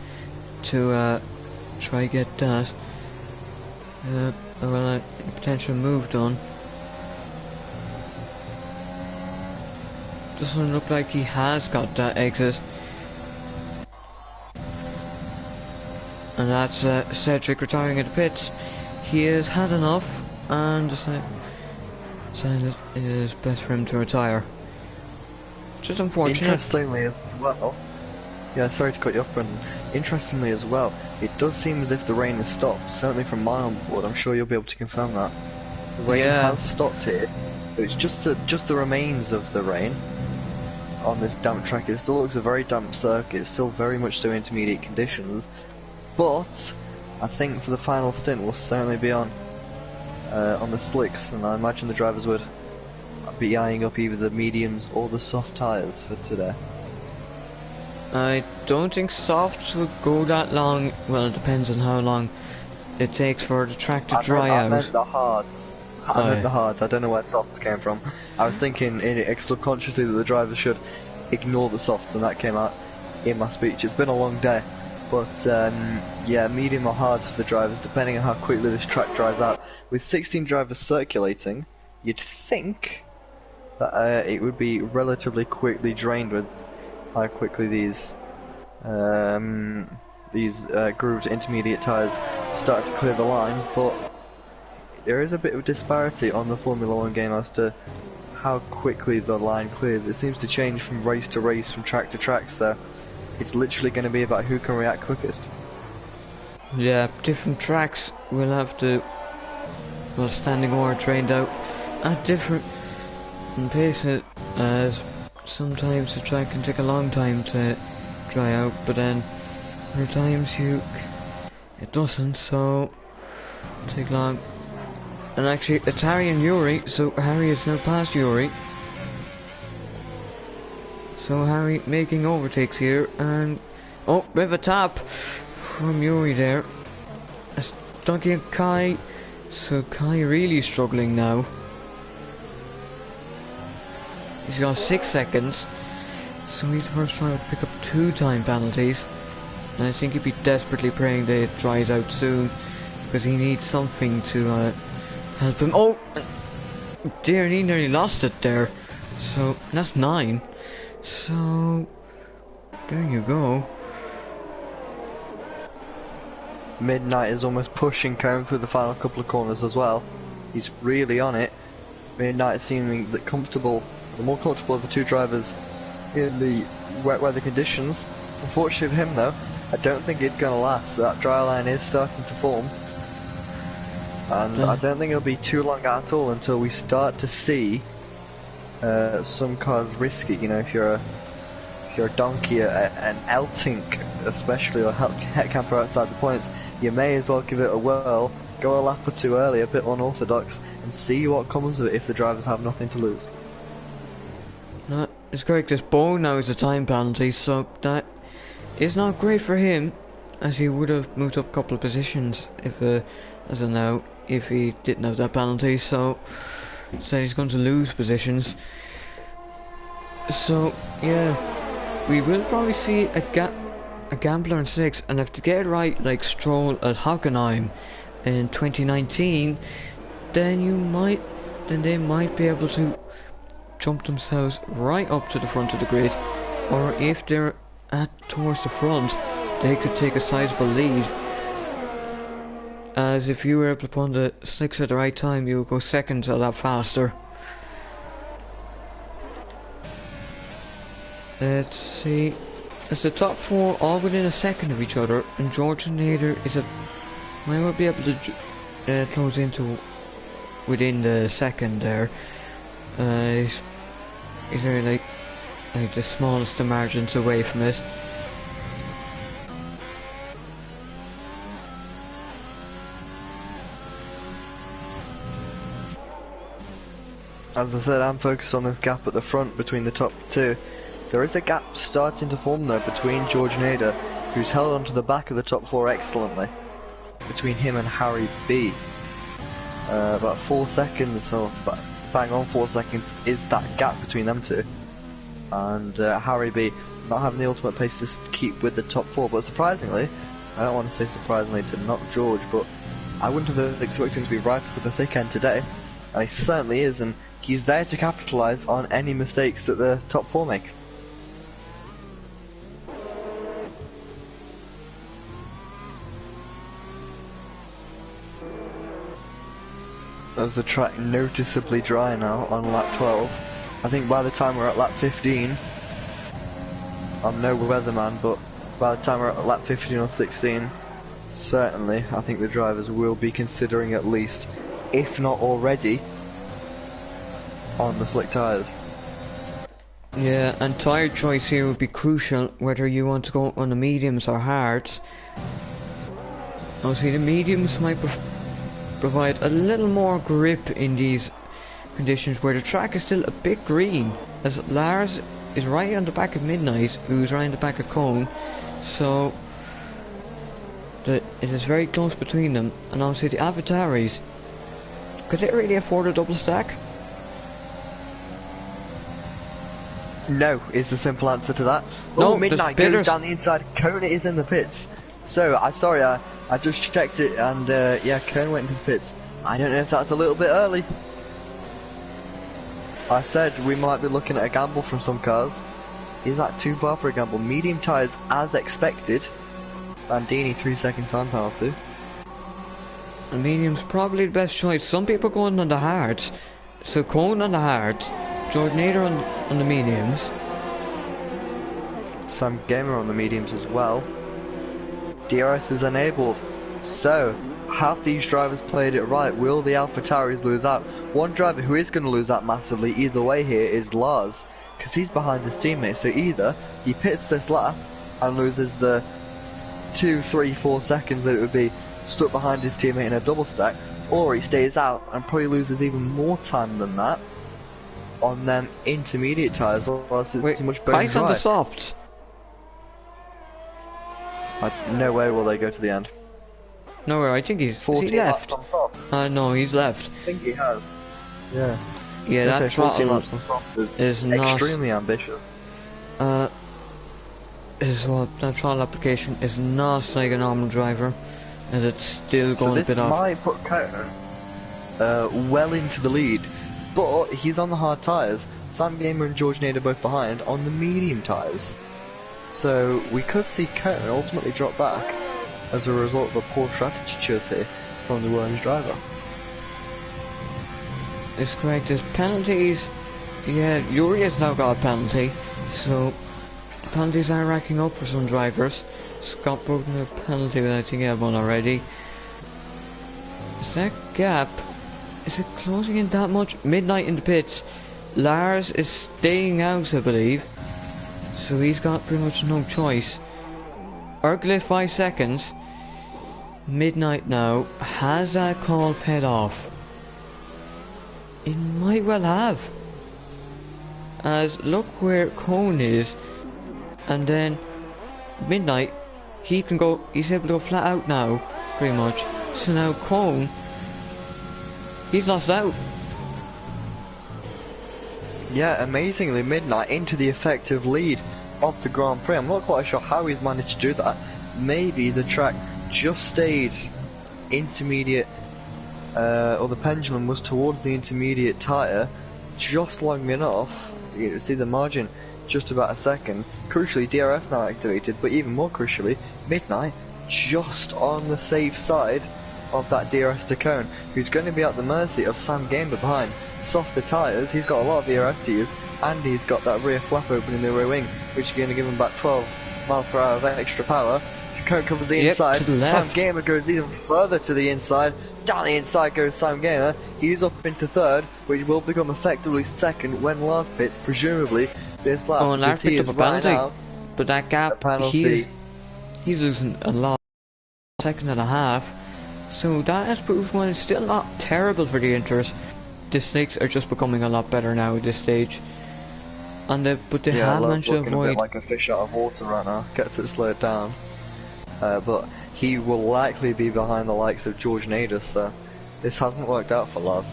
to try get that a potential move done. Doesn't look like he has got that exit. And that's Cedric retiring at the pits. He has had enough and decided it is best for him to retire. Just unfortunate. Interestingly as well, yeah, sorry to cut you off, Brendan. Interestingly as well, it does seem as if the rain has stopped, certainly from my onboard. I'm sure you'll be able to confirm that. The rain has stopped here, so it's just the remains of the rain on this damp track. It still looks a very damp circuit, it's still very much so intermediate conditions, but I think for the final stint we'll certainly be on the slicks, and I imagine the drivers would be eyeing up either the mediums or the soft tyres for today. I don't think softs would go that long. Well, it depends on how long it takes for the track to dry out. I meant the hards. I meant the hards. I don't know where softs came from. I was thinking subconsciously that the drivers should ignore the softs, and that came out in my speech. It's been a long day, but yeah, medium or hards for the drivers, depending on how quickly this track dries out. With 16 drivers circulating, you'd think that it would be relatively quickly drained with how quickly these grooved intermediate tyres start to clear the line, but there is a bit of disparity on the Formula 1 game as to how quickly the line clears. It seems to change from race to race, from track to track, so it's literally going to be about who can react quickest. Yeah, different tracks will have to, well, standing order trained out at different paces, as sometimes the track can take a long time to dry out, but then other times it doesn't, so it'll take long. And actually, it's Harry and Yuri, so Harry is now past Yuri. So Harry making overtakes here, and oh, bit of a tap from Yuri there. It's Donkey and Kai, so Kai really struggling now. He's got 6 seconds, so he's the first driver to pick up 2 time penalties. And I think he'd be desperately praying that it dries out soon, because he needs something to help him. Oh dear, he nearly lost it there. So that's 9. So there you go. Midnight is almost pushing Cone through the final couple of corners as well. He's really on it. Midnight seeming the more comfortable of the 2 drivers in the wet weather conditions. Unfortunately for him though, I don't think it's going to last. That dry line is starting to form, and I don't think it'll be too long at all until we start to see some cars risk it. You know, if you're a donkey, an Eltink especially, or Heckkamper outside the points, you may as well give it a whirl, go a lap or 2 early, a bit unorthodox, and see what comes of it if the drivers have nothing to lose. No, it's correct. This Bo now is a time penalty, so that is not great for him, as he would have moved up a couple of positions if, as of now, if he didn't have that penalty. So he's going to lose positions. So yeah, we will probably see a gambler in 6, and if to get it right, like Stroll at Hockenheim in 2019, then they might be able to jump themselves right up to the front of the grid, or if they're towards the front, they could take a sizable lead, as if you were able to put on the slicks at the right time, you would go seconds a lot faster. Let's see, as the top 4 all within a second of each other, and George Nader might well be able to close into within the second there. He's very like the smallest of margins away from it. As I said, I'm focused on this gap at the front between the top 2. There is a gap starting to form though between George Nader, who's held onto the back of the top 4 excellently, between him and Harry B. About 4 seconds, or bang on 4 seconds, is that gap between them 2. And Harry B not having the ultimate pace to keep with the top 4, but surprisingly, I don't want to say surprisingly to knock George, but I wouldn't have expected him to be right up at the thick end today, and he certainly is, and he's there to capitalise on any mistakes that the top 4 make. as the track noticeably dry now on lap 12. I think by the time we're at lap 15, I'm no weatherman, but by the time we're at lap 15 or 16, certainly I think the drivers will be considering at least, if not already, on the slick tyres. Yeah, and tyre choice here would be crucial, whether you want to go on the mediums or hards. Obviously the mediums might provide a little more grip in these conditions where the track is still a bit green, as Lars is right on the back of Midnight, who's right on the back of Cone, so it is very close between them. And obviously the AlphaTauris, could they really afford a double stack? No, is the simple answer to that. No, oh, Midnight there's goes bidders. down the inside. Cone is in the pits. So, I just checked it, and yeah, Cone went into the pits. I don't know if that's a little bit early. I said we might be looking at a gamble from some cars. Is that too far for a gamble? Medium tyres as expected. Bandini 3-second time penalty. The medium's probably the best choice. Some people going on the hards, so Cone on the hards, Jordanator on the mediums. Sam Gamer on the mediums as well. DRS is enabled. So, have these drivers played it right? Will the AlphaTauris lose out? One driver who is going to lose out massively either way here is Lars, because he's behind his teammate. So either he pits this lap and loses the 2, 3, 4 seconds that it would be stuck behind his teammate in a double stack, or he stays out and probably loses even more time than that on them intermediate tyres, or else it's too much bone Price dry. on the softs. No way will they go to the end. No, I think he's 14 he left. laps on soft. No, he's left. I think he has. Yeah. Yeah, that 14 throttle laps on softs is not extremely ambitious. is what that throttle application is not like a normal driver, as it's still going a bit off. So this might put Cone well into the lead, but he's on the hard tyres. Sam Gamer and George Nader both behind on the medium tyres. So we could see Cone ultimately drop back as a result of a poor strategy choice here from the Williams driver. It's correct. There's penalties. Yeah, Yuri has now got a penalty, so penalties are racking up for some drivers. Scott Bowden a penalty, but I think he had one already. Is that gap? Is it closing in that much? Midnight in the pits. Lars is staying out, I believe, so he's got pretty much no choice. Urglet 5 seconds. Midnight now. Has that call paid off? It might well have. As look where Cone is, and then Midnight, he can go, he's able to go flat out now, pretty much. So now Cone, he's lost out. Yeah, amazingly, Midnight into the effective lead of the Grand Prix. I'm not quite sure how he's managed to do that. Maybe the track just stayed intermediate, or the pendulum was towards the intermediate tyre just long enough. You can see the margin just about a second. Crucially, DRS now activated, but even more crucially, Midnight just on the safe side of that DRS to Cone, who's going to be at the mercy of Sam Gamer behind. Softer tyres, he's got a lot of DRS to use, and he's got that rear flap open in the rear wing, which is going to give him about 12 miles per hour of extra power. Cone covers the inside, Sam Gamer goes even further to the inside, down the inside goes Sam Gamer, he's up into third, which will become effectively second when Lars pits, presumably this lap. Oh, and Lars picked up a penalty, but that gap, he's losing a lot, second and a half, so that has proved one is still not terrible for the Inters. The Snakes are just becoming a lot better now at this stage, and but they have managed to avoid. A bit like a fish out of water right now. Gets it slowed down, but he will likely be behind the likes of George Nader. So this hasn't worked out for Lars.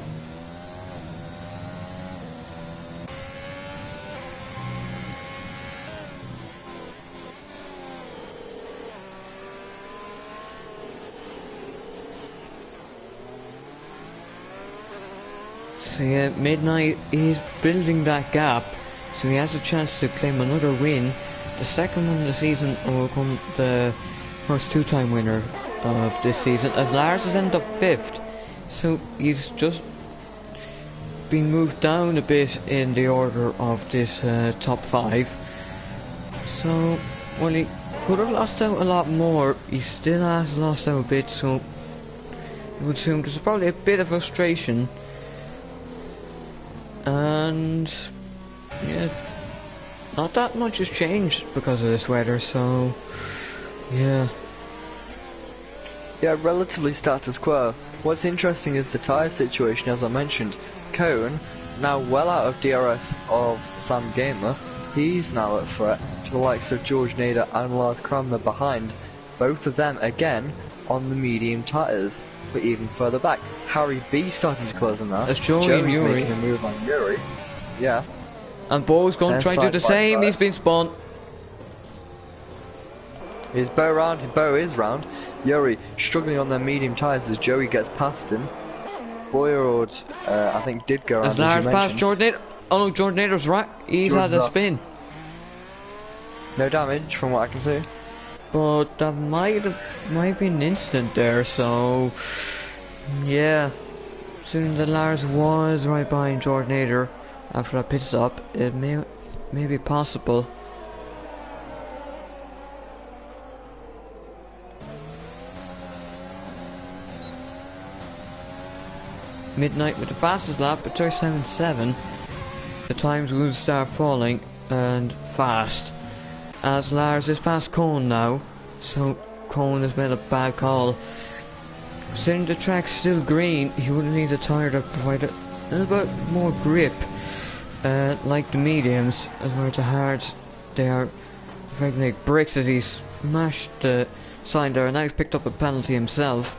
So yeah, Midnight is building that gap, so he has a chance to claim another win. The second one of the season will become the first two-time winner of this season, as Lars has ended up 5th. So he's just been moved down a bit in the order of this top 5. So, well, he could have lost out a lot more. He still has lost out a bit, so I would assume there's probably a bit of frustration. And yeah, not that much has changed because of this weather, so yeah. Yeah, relatively status quo. What's interesting is the tyre situation, as I mentioned. Cohen, now well out of DRS of Sam Gamer, he's now at threat to the likes of George Nader and Lars Cranmer behind. Both of them, again, on the medium tyres, but even further back. Harry B starting to close on that. That's Joey's Yuri. Making a move on Yuri. Yeah. And Bo's going to try to do the same, he's been spun. Is Bo round? Bo is round. Yuri struggling on their medium tyres as Joey gets past him. Boyrod, I think, did go around. As Lars passed Jordan Nader. Oh no, Jordan Nader's right. He's had a spin. No damage from what I can see. But that might be an incident there, so yeah. Seeing that Lars was right behind Jordan Nader after that pit stop, it may be possible. Midnight with the fastest lap at 37.7. The times will start falling, and fast. As Lars is past Cohen now, so Cohen has made a bad call. Considering the track's still green, he would need a tyre to provide a little bit more grip, like the mediums, as well as the hards. They are effectively like bricks as he smashed the sign there, and now he's picked up a penalty himself.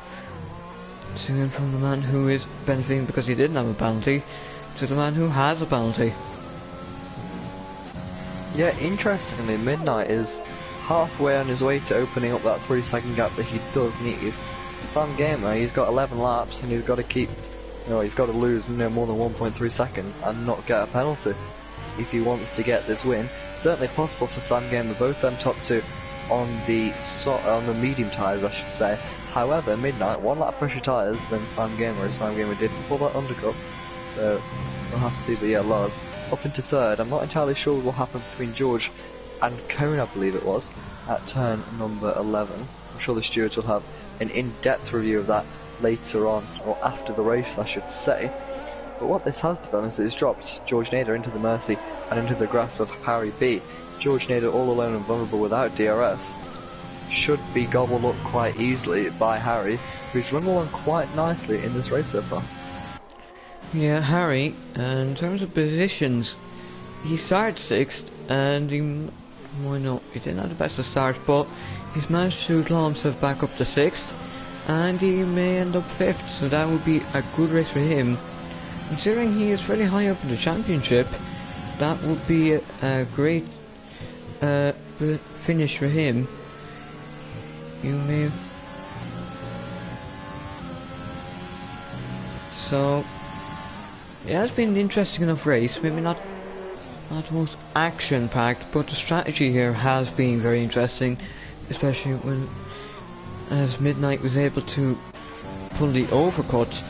Singing from the man who is benefiting because he didn't have a penalty to the man who has a penalty. Yeah, interestingly, Midnight is halfway on his way to opening up that 3-second gap that he does need. Sam Gamer, he's got 11 laps and he's got to keep, he's got to lose no more than 1.3 seconds and not get a penalty if he wants to get this win. Certainly possible for Sam Gamer, both them top two on the medium tyres, I should say. However, Midnight, 1 lap fresher tyres than Sam Gamer, as Sam Gamer did pull that undercut, so we'll have to see. But yeah, Lars up into third. I'm not entirely sure what will happen between George and Cohen, I believe it was, at turn number 11. I'm sure the stewards will have an in-depth review of that later on, or after the race I should say. But what this has done is it's dropped George Nader into the mercy and into the grasp of Harry B. George Nader all alone and vulnerable without DRS should be gobbled up quite easily by Harry, who's run along quite nicely in this race so far. Yeah, Harry, in terms of positions, he started 6th, and he didn't have the best of starts, but he's managed to claw himself back up to 6th, and he may end up 5th, so that would be a good race for him. Considering he is fairly high up in the championship, that would be a great finish for him. So it has been an interesting enough race, maybe not the most action packed, but the strategy here has been very interesting, especially when as Midnight was able to pull the overcut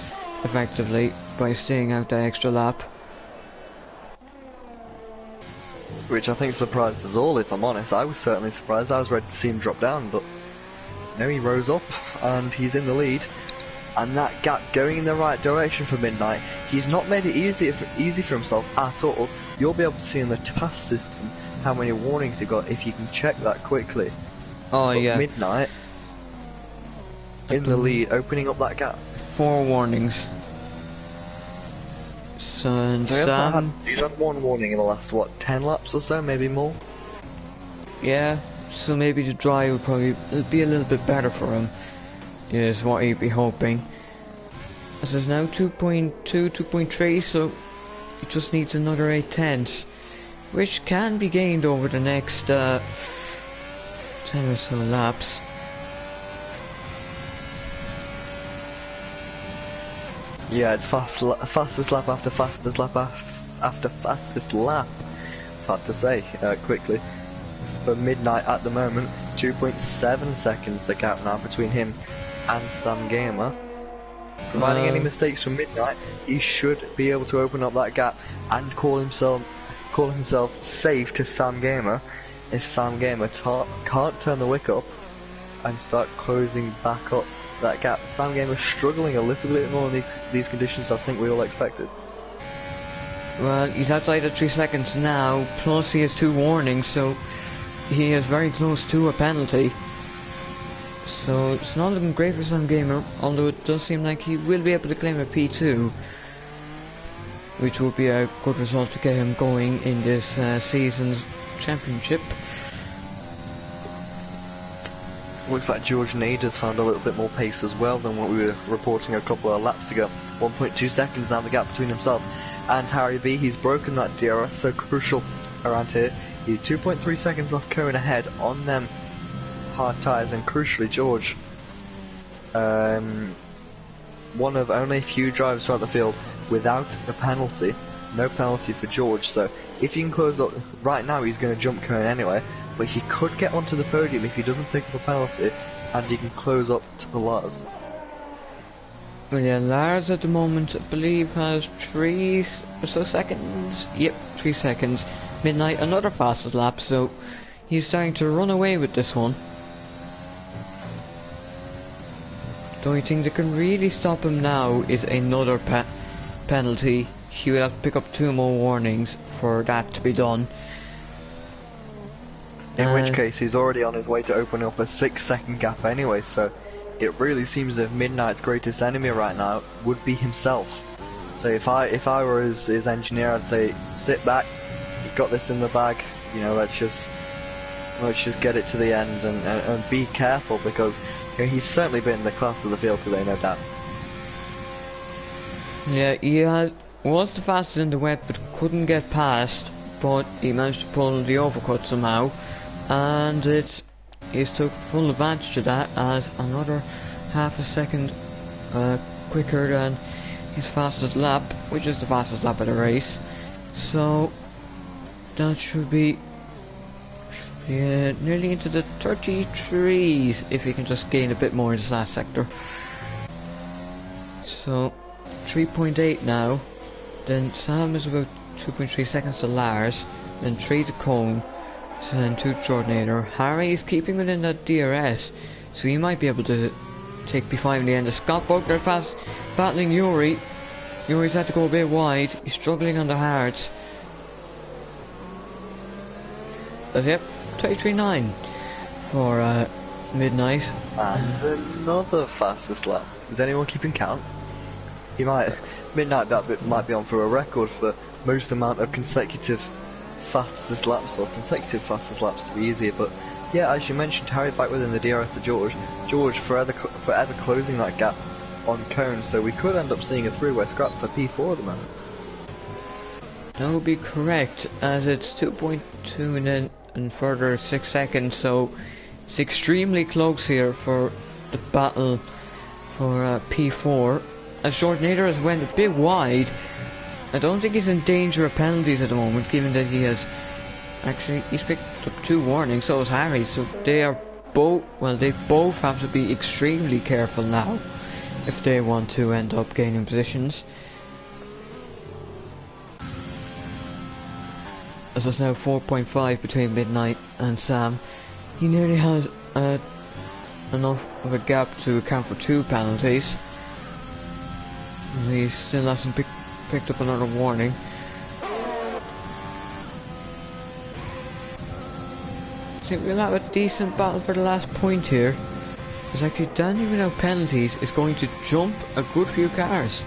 effectively by staying out the extra lap. Which I think surprised us all, if I'm honest. I was certainly surprised. I was ready to see him drop down, but no, he rose up and he's in the lead. And that gap going in the right direction for Midnight. He's not made it easy for himself at all. You'll be able to see in the task system how many warnings he got if you can check that quickly. Oh, but yeah. Midnight in the lead, opening up that gap. 4 warnings. So he's had 1 warning in the last, 10 laps or so, maybe more? Yeah, so maybe the dry will probably be a little bit better for him, is what he'd be hoping. This is now 2.2, 2.3, so he just needs another 8/10, which can be gained over the next 10 or so laps. Yeah, it's fastest lap after fastest lap after fastest lap. Hard to say quickly. For Midnight at the moment, 2.7 seconds the gap now between him and Sam Gamer. Providing any mistakes from Midnight, he should be able to open up that gap and call himself safe to Sam Gamer. If Sam Gamer can't turn the wick up and start closing back up that gap. Sam Gamer struggling a little bit more in these conditions, I think we all expected. Well, he's outside of 3 seconds now, plus he has 2 warnings, so he is very close to a penalty. So it's not looking great for Sam Gamer, although it does seem like he will be able to claim a P2, which will be a good result to get him going in this season's championship. Looks like George Nader's found a little bit more pace as well than what we were reporting a couple of laps ago. 1.2 seconds now the gap between himself and Harry B. He's broken that DRS, so crucial around here. He's 2.3 seconds off Cohen ahead on them hard tyres, and crucially George, one of only a few drivers throughout the field without the penalty. No penalty for George, so if he can close up right now, he's going to jump Cohen anyway, but he could get onto the podium if he doesn't pick up a penalty and he can close up to the Lars. Well, yeah, Lars at the moment I believe has 3 or so seconds. Yep, 3 seconds. Midnight another fastest lap, so he's starting to run away with this one. The only thing that can really stop him now is another penalty. He will have to pick up 2 more warnings for that to be done. In which case he's already on his way to opening up a 6-second gap anyway, so it really seems that Midnight's greatest enemy right now would be himself. So if I were his engineer, I'd say sit back, you've got this in the bag, you know, let's just get it to the end and be careful, because you know, he's certainly been the class of the field today, no doubt. Yeah, he was the fastest in the wet but couldn't get past, but he managed to pull the overcut somehow, and he's took full advantage of that as another half a second quicker than his fastest lap, which is the fastest lap of the race. So that should be nearly into the 33s if he can just gain a bit more in this last sector. So 3.8 now, then Sam is about 2.3 seconds to Lars, then 3 to Cone, so then 2 to Jordan Nader. Harry is keeping within that DRS, so he might be able to take P5 in the end. Scott Buckner fast battling Yuri. Yuri's had to go a bit wide, he's struggling on the hards. That's it, 33.9 for Midnight. And another fastest lap. Is anyone keeping count? Midnight might be on for a record for most amount of consecutive fastest laps, or consecutive fastest laps to be easier, but yeah, as you mentioned, Harry back within the DRS of George. George forever closing that gap on Cone, so we could end up seeing a 3-way scrap for P4 at the moment. That would be correct, as it's 2.2 and further 6 seconds, so it's extremely close here for the battle for P4. As Jordan Nader has went a bit wide, I don't think he's in danger of penalties at the moment, given that he has he's picked up 2 warnings, so has Harry, so they both have to be extremely careful now if they want to end up gaining positions. As there's now 4.5 between Midnight and Sam, he nearly has enough of a gap to account for 2 penalties. He still hasn't picked up another warning. I think we'll have a decent battle for the last point here. Because actually Danny without penalties is going to jump a good few cars.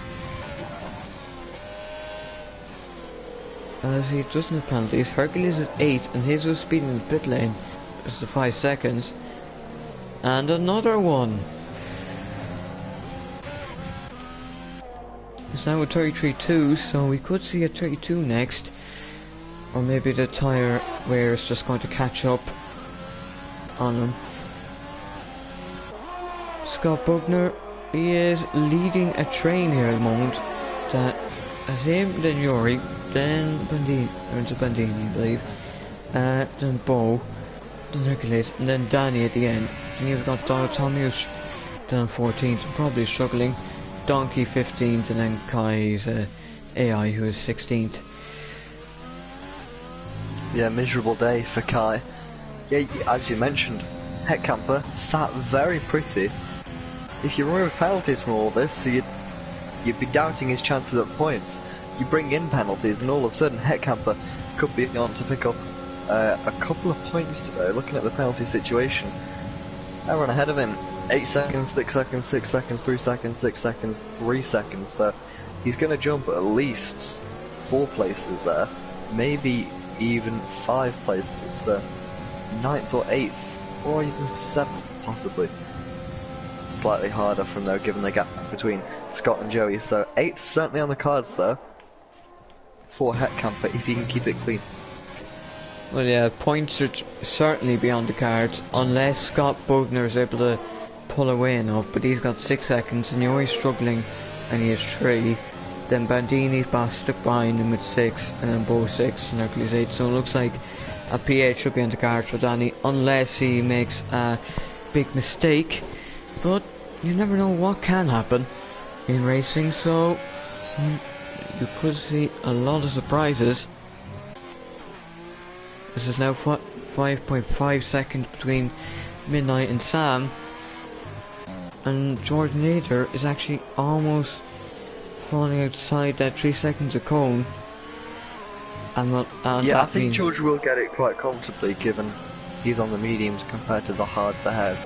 As he doesn't have penalties, Hercules is 8 and his was speeding in the pit lane. It's the 5 seconds. And another one. It's now a 33.2, so we could see a 32 next. Or maybe the tyre wear is just going to catch up on him. Scott Buckner, he is leading a train here at the moment. That has him, then Yuri, then Bandini, I believe. Then Bo, then Hercules, and then Danny at the end. And you've got Donald Tommy who's down 14th, probably struggling. Donkey 15th, and then Kai's AI, who is 16th. Yeah, miserable day for Kai. Yeah, as you mentioned, Heckkamper sat very pretty. If you remove penalties from all this, so you'd be doubting his chances at points. You bring in penalties, and all of a sudden Heckkamper could be on to pick up a couple of points today. Looking at the penalty situation, everyone ahead of him: 8 seconds, 6 seconds, 6 seconds, 3 seconds, 6 seconds, 3 seconds. So he's going to jump at least 4 places there, maybe even 5 places. So 9th or 8th, or even 7th possibly. Slightly harder from there, given the gap between Scott and Joey. So 8th certainly on the cards though for Heckkamper, if he can keep it clean. Well, yeah, points would certainly be on the cards, unless Scott Bogner is able to pull away enough, but he's got 6 seconds, and Joey's struggling, and he has 3. Then Bandini's back stuck behind him with 6, and then Bo 6, and Hercules 8, so it looks like a P8 should be on the cards for Danny, unless he makes a big mistake, but you never know what can happen in racing, so you could see a lot of surprises. This is now 5.5 seconds between Midnight and Sam, and Jordan Nader is actually almost falling outside that 3 seconds of cone. Yeah, I think George will get it quite comfortably, given he's on the mediums compared to the hards ahead.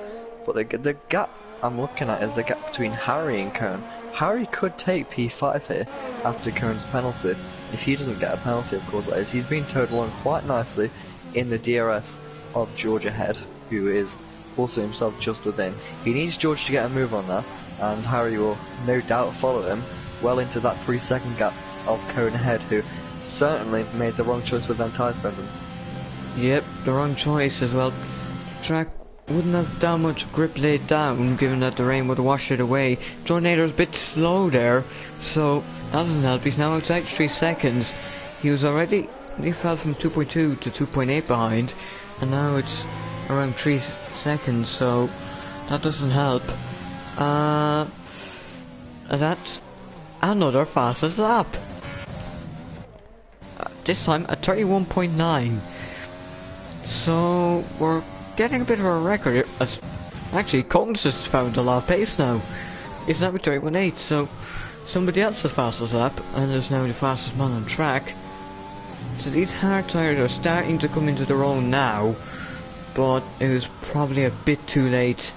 But the gap I'm looking at is the gap between Harry and Cone. Harry could take P5 here after Cone's penalty. If he doesn't get a penalty, of course, that is. He's been towed along quite nicely in the DRS of George ahead, who is also himself just within. He needs George to get a move on there, and Harry will no doubt follow him well into that 3 second gap of Cone ahead, who certainly made the wrong choice with them tyres, Brendan. Yep, the wrong choice as well. The track wouldn't have that much grip laid down, given that the rain would wash it away. Jordan Nader's a bit slow there, so that doesn't help. He's now outside 3 seconds. He fell from 2.2 to 2.8 behind, and now it's around 3 seconds, so that doesn't help. That's another fastest lap. This time at 31.9. So we're getting a bit of a record here. Actually, Colin's just found a lot of pace now. He's now at 31.8, so somebody else the fastest lap, and is now the fastest man on track. So these hard tyres are starting to come into their own now, but it was probably a bit too late.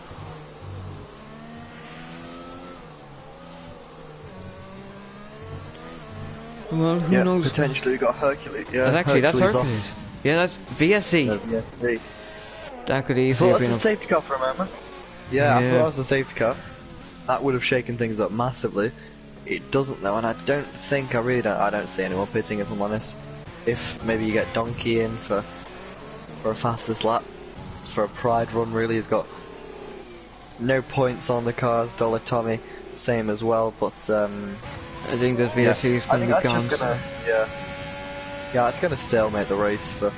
Well, who knows? Potentially we got Hercules. Yeah, that's Hercules. Yeah, that's VSC. VSC. That could easily have been been a safety car for a moment. Yeah, I thought that was a safety car. That would have shaken things up massively. It doesn't though, and I don't see anyone pitting, if I'm honest. If maybe you get Donkey in for a fastest lap, for a pride run really. He's got no points on the cars. Dollar Tommy, same as well, but I think that VSC is going to be gone. Yeah, it's going to stalemate the race for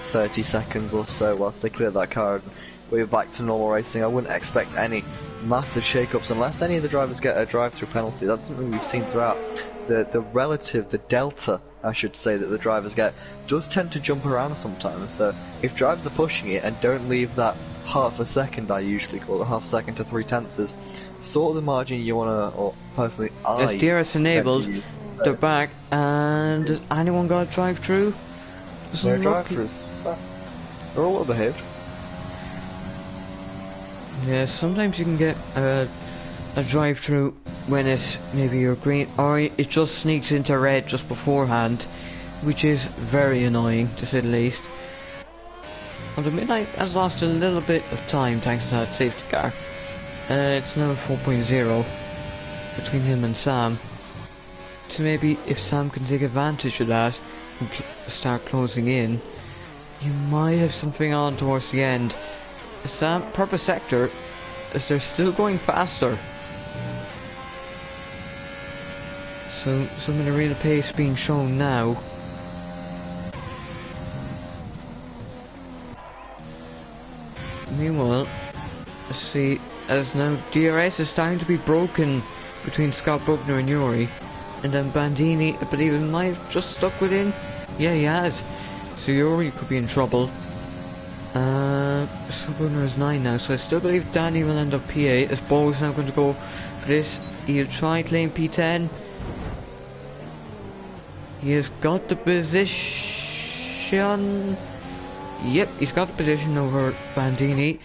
30 seconds or so whilst they clear that car and we're back to normal racing. I wouldn't expect any massive shake-ups unless any of the drivers get a drive-through penalty. That's something we've seen throughout. The delta, I should say, that the drivers get does tend to jump around sometimes. So if drivers are pushing it and don't leave that half a second, I usually call it half a second to 3/10, is sort of the margin you want to, or personally I... It's DRS enabled, they're back, and does anyone got a drive-through? No drive-throughs, so they're all well behaved. Yeah, sometimes you can get a drive-through when it's maybe you're green, or it just sneaks into red just beforehand, which is very annoying to say the least. Although Midnight has lost a little bit of time thanks to that safety car. It's now 4.0 between him and Sam. So maybe if Sam can take advantage of that and start closing in, you might have something on towards the end. Sam, purple sector, is they're still going faster. So some of the real pace being shown now. Meanwhile, let's see, as now DRS is starting to be broken between Scott Bugner and Yuri. And then Bandini, I believe it might have just stuck within. Yeah, he has. So Yuri could be in trouble. Scott Bugner is 9 now, so I still believe Danny will end up P8 as Bo's now going to go for this. He'll try claim P10. He has got the position. Yep, he's got the position over Bandini.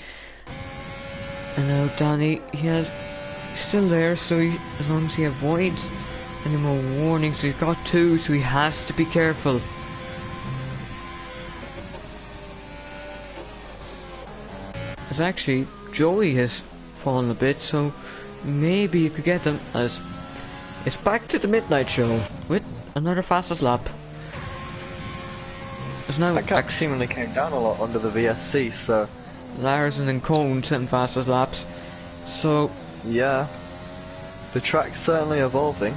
And now Danny, he's still there, so as long as he avoids any more warnings, he's got 2, so he has to be careful. As actually, Joey has fallen a bit, so maybe you could get them as it's back to the midnight show with another fastest lap. There's now That gap seemingly came down a lot under the VSC, so Larson and Cone setting fastest laps. So yeah, the track's certainly evolving.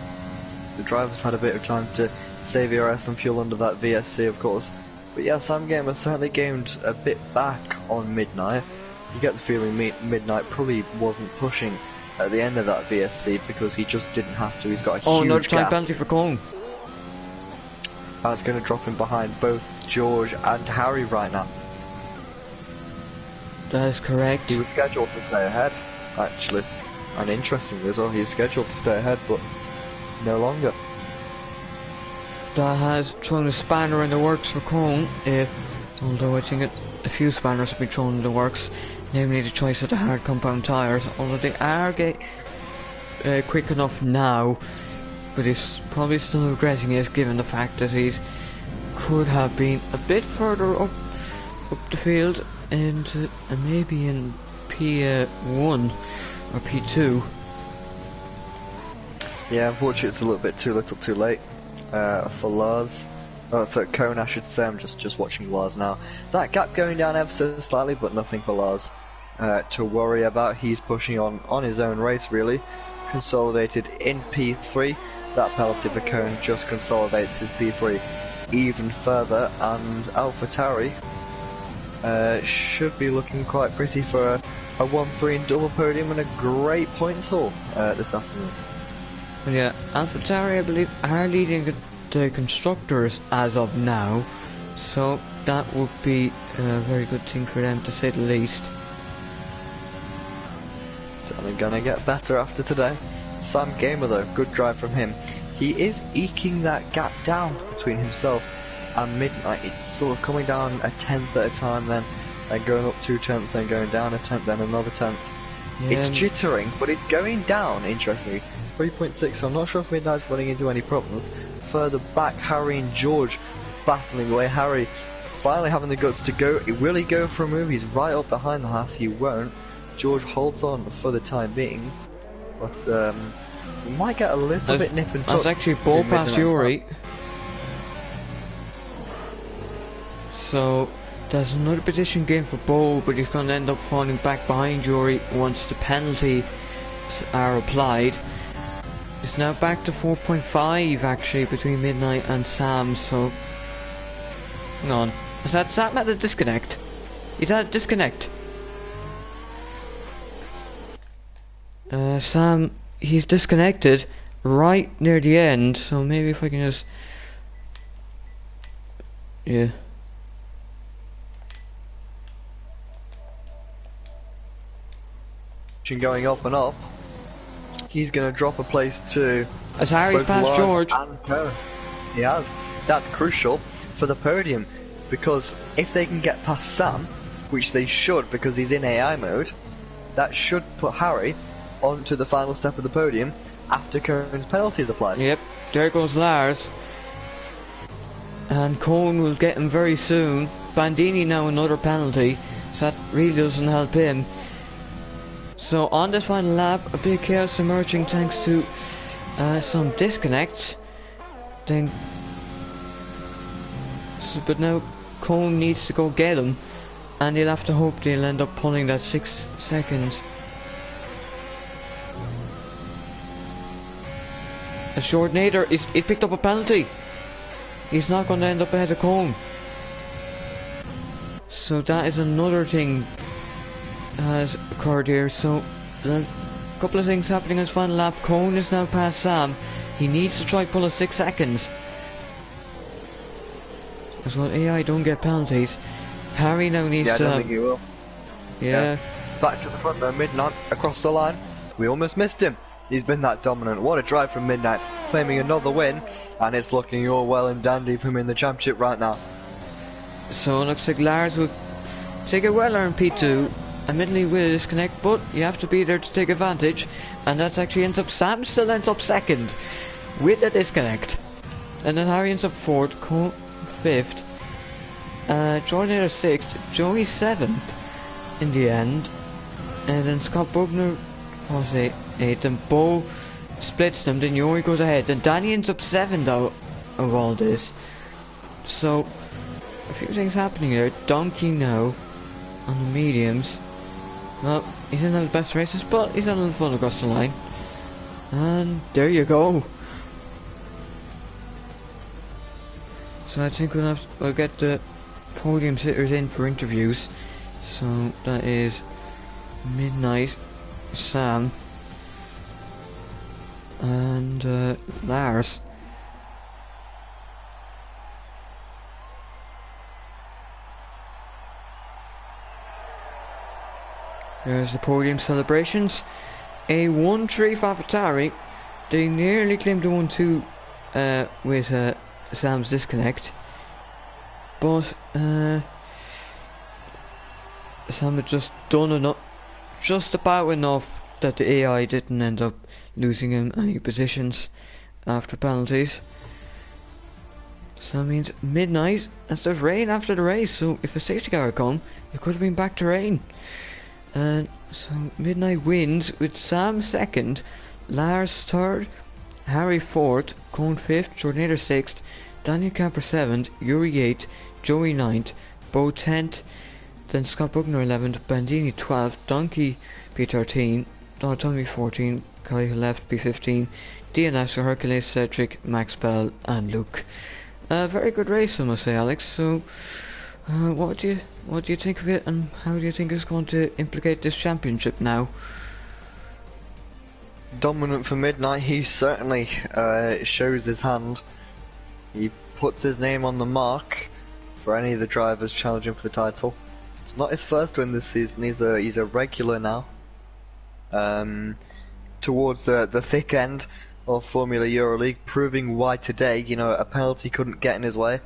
The drivers had a bit of time to save ERS and fuel under that VSC, of course. But yeah, Sam Gamer certainly gained a bit back on Midnight. You get the feeling Midnight probably wasn't pushing at the end of that VSC because he just didn't have to. He's got a huge another time gap. penalty for Cone. That's going to drop him behind both George and Harry right now. That is correct. He was scheduled to stay ahead, actually. And interestingly as well, he was scheduled to stay ahead, but no longer. That has thrown a spanner in the works for Cone, although I think a few spanners have been thrown in the works, namely the choice of the hard compound tyres, although they are quick enough now, but he's probably still regretting it given the fact that he could have been a bit further up the field and maybe in P1 or P2. Yeah, unfortunately it's a little bit too little too late for Lars. For Cone, I should say. I'm just watching Lars now. That gap going down ever so slightly, but nothing for Lars to worry about. He's pushing on his own race, really. Consolidated in P3. That penalty for Cone just consolidates his P3 even further, and AlphaTauri should be looking quite pretty for a 1-3 double podium and a great points haul this afternoon. Yeah, AlphaTauri I believe are leading the constructors as of now, so that would be a very good thing for them to say the least. Certainly gonna get better after today. Sam Gamer though, good drive from him. He is eking that gap down between himself and Midnight. It's sort of coming down a tenth at a time, then going up 2 tenths, then going down a tenth, then another tenth. Yeah. It's jittering, but it's going down, interestingly. 3.6, so I'm not sure if Midnight's running into any problems. Further back, Harry and George battling away. Harry finally having the guts to go. Will he go for a move? He's right up behind the Haas. He won't. George holds on for the time being, but he might get a little bit nip and tuck. That's actually ball past Yuri. So there's another position gain for Bo, but he's going to end up falling back behind Yuri once the penalties are applied. It's now back to 4.5 actually between Midnight and Sam, so hang on. Is that Sam at a disconnect? Is that a disconnect? Sam, he's disconnected right near the end, so maybe if I can just... Yeah. Going up and up. He's going to drop a place to As Harry's both past Lars George. and Cone. He has. That's crucial for the podium, because if they can get past Sam, which they should because he's in AI mode, that should put Harry onto the final step of the podium after Cone's penalty is applied. Yep, there goes Lars. And Cone will get him very soon. Bandini now another penalty, so that really doesn't help him. So on this final lap, a big chaos emerging thanks to some disconnects. Then, but now Cone needs to go get him, and he'll have to hope they'll end up pulling that 6 seconds. A short Nader, he's picked up a penalty. He's not going to end up ahead of Cone. So that is another thing has occurred here. So couple of things happening in his final lap. Cone is now past Sam. He needs to try pull a 6 seconds. As well, AI don't get penalties. Harry now needs I to... don't think he will. Yeah. Back to the front though, Midnight, across the line. We almost missed him. He's been that dominant. What a drive from Midnight, claiming another win, and it's looking all well and dandy for him in the championship right now. So it looks like Lars will take a well-earned P2, admittedly with a disconnect, but you have to be there to take advantage, and that actually ends up... Sam still ends up second, with a disconnect. And then Harry ends up fourth, Cole 5th, Jordan 6th, Joey 7th in the end, and then Scott Bugner was 8th, and Bo splits them, then Yori goes ahead, then Danny ends up 7th out of all this. So, a few things happening there. Donkey now on the mediums. Well, he's in the best races, but he's had a little fun across the line. And there you go. So I think we'll get the podium sitters in for interviews. So that is Midnight, Sam, and Lars. There's the podium celebrations. A 1-3 for AlphaTauri. They nearly claimed a 1-2 with Sam's disconnect, but Sam had just done enough, just about enough that the AI didn't end up losing him any positions after penalties. So that means Midnight, and there's rain after the race, so if a safety car had come, it could have been back to rain. And so Midnight wins with Sam 2nd, Lars 3rd, Harry 4th, Cone 5th, Jordan 6th, Daniel Camper 7th, Yuri 8th, Joey 9th, Bo 10th, then Scott Bugner 11th, Bandini 12th, Donkey P13, Donald Tommy 14, Kyle left P15, DNS, Hercules, Cedric, Max Bell, and Luke. Very good race, I must say, Alex. So, what do you think of it, and how do you think it's going to implicate this championship now? Dominant for Midnight. He certainly shows his hand. He puts his name on the mark for any of the drivers challenging for the title. It's not his first win this season. He's a regular now. Towards the thick end of Formula EuroLeague, proving why today, a penalty couldn't get in his way.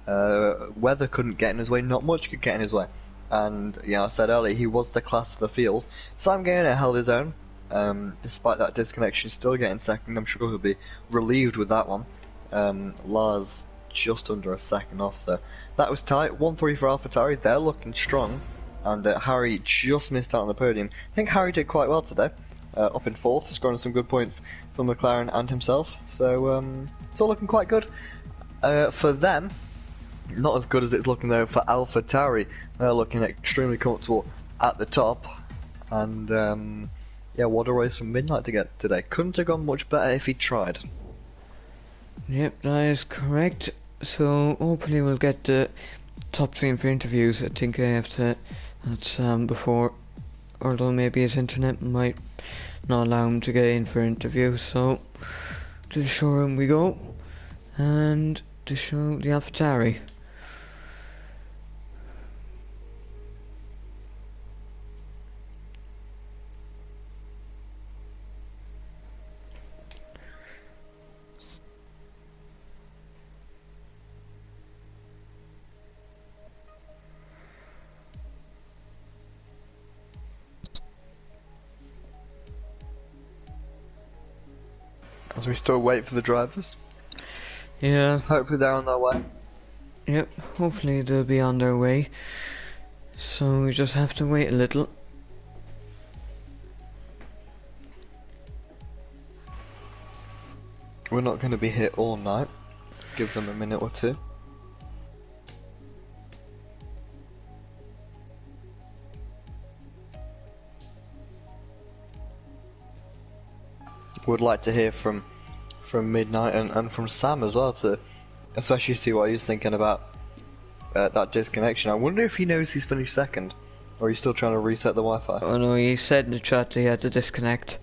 Weather couldn't get in his way, not much could get in his way. And, I said earlier, he was the class of the field. Sam Gaynor held his own, despite that disconnection, still getting second. I'm sure he'll be relieved with that one. Lars just under a second off, so that was tight. 1-3 for AlphaTauri, they're looking strong. And Harry just missed out on the podium. I think Harry did quite well today, up in 4th, scoring some good points for McLaren and himself. So, it's all looking quite good. For them, not as good as it's looking though for AlphaTauri. They're looking extremely comfortable at the top, and what a race from Midnight to get today. Couldn't have gone much better if he tried. Yep, that is correct. So hopefully we'll get the top 3 in for interviews. I think I have to add Sam before, although maybe his internet might not allow him to get in for interviews. So to the showroom we go, and to show the AlphaTauri. As we still wait for the drivers. Yeah. Hopefully they're on their way. Yep, hopefully they'll be on their way. So we just have to wait a little. We're not going to be here all night. Give them a minute or two. Would like to hear from Midnight and from Sam as well, to especially see what he's thinking about that disconnection. I wonder if he knows he's finished second. Or are you still trying to reset the Wi-Fi? Oh no, he said in the chat that he had to disconnect.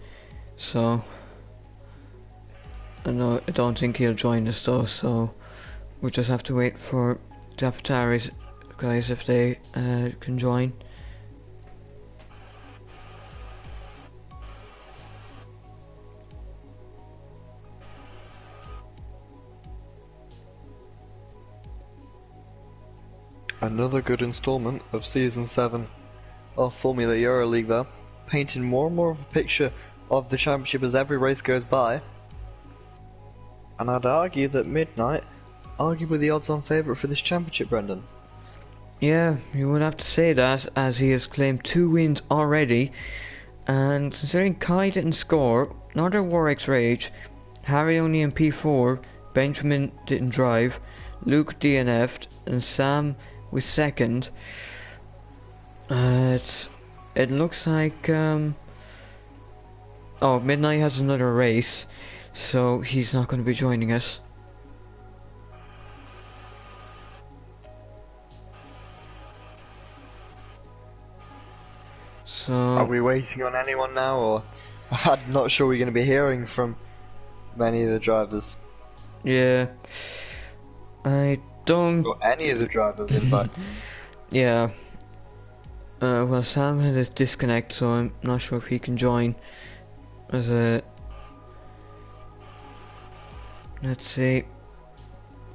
So I don't think he'll join us though, so we'll just have to wait for the Avatars guys if they can join. Another good installment of Season 7 of Formula EuroLeague there, painting more and more of a picture of the championship as every race goes by. And I'd argue that Midnight, arguably the odds-on favourite for this championship, Brendan. Yeah, you would have to say that, as he has claimed 2 wins already, and considering Kai didn't score, neither Warwick's Rage, Harry only in P4, Benjamin didn't drive, Luke DNF'd, and Sam was second. It looks like oh, Midnight has another race, so he's not going to be joining us. So Are we waiting on anyone now, or I'm not sure we're going to be hearing from many of the drivers, yeah, I don't. or any of the drivers, in fact. Yeah. Well, Sam had his disconnect, so I'm not sure if he can join. As a, let's see.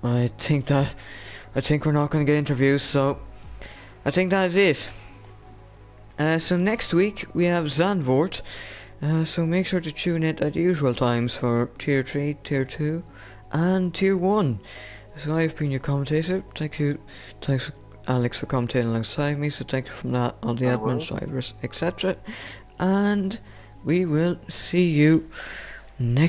I think we're not going to get interviews, so I think that is it. So next week we have Zandvoort. So make sure to tune in at the usual times for Tier 3, Tier 2, and Tier 1. So I've been your commentator. Thanks Alex for commentating alongside me, so thank you from that, all the admins, drivers, etc. And we will see you next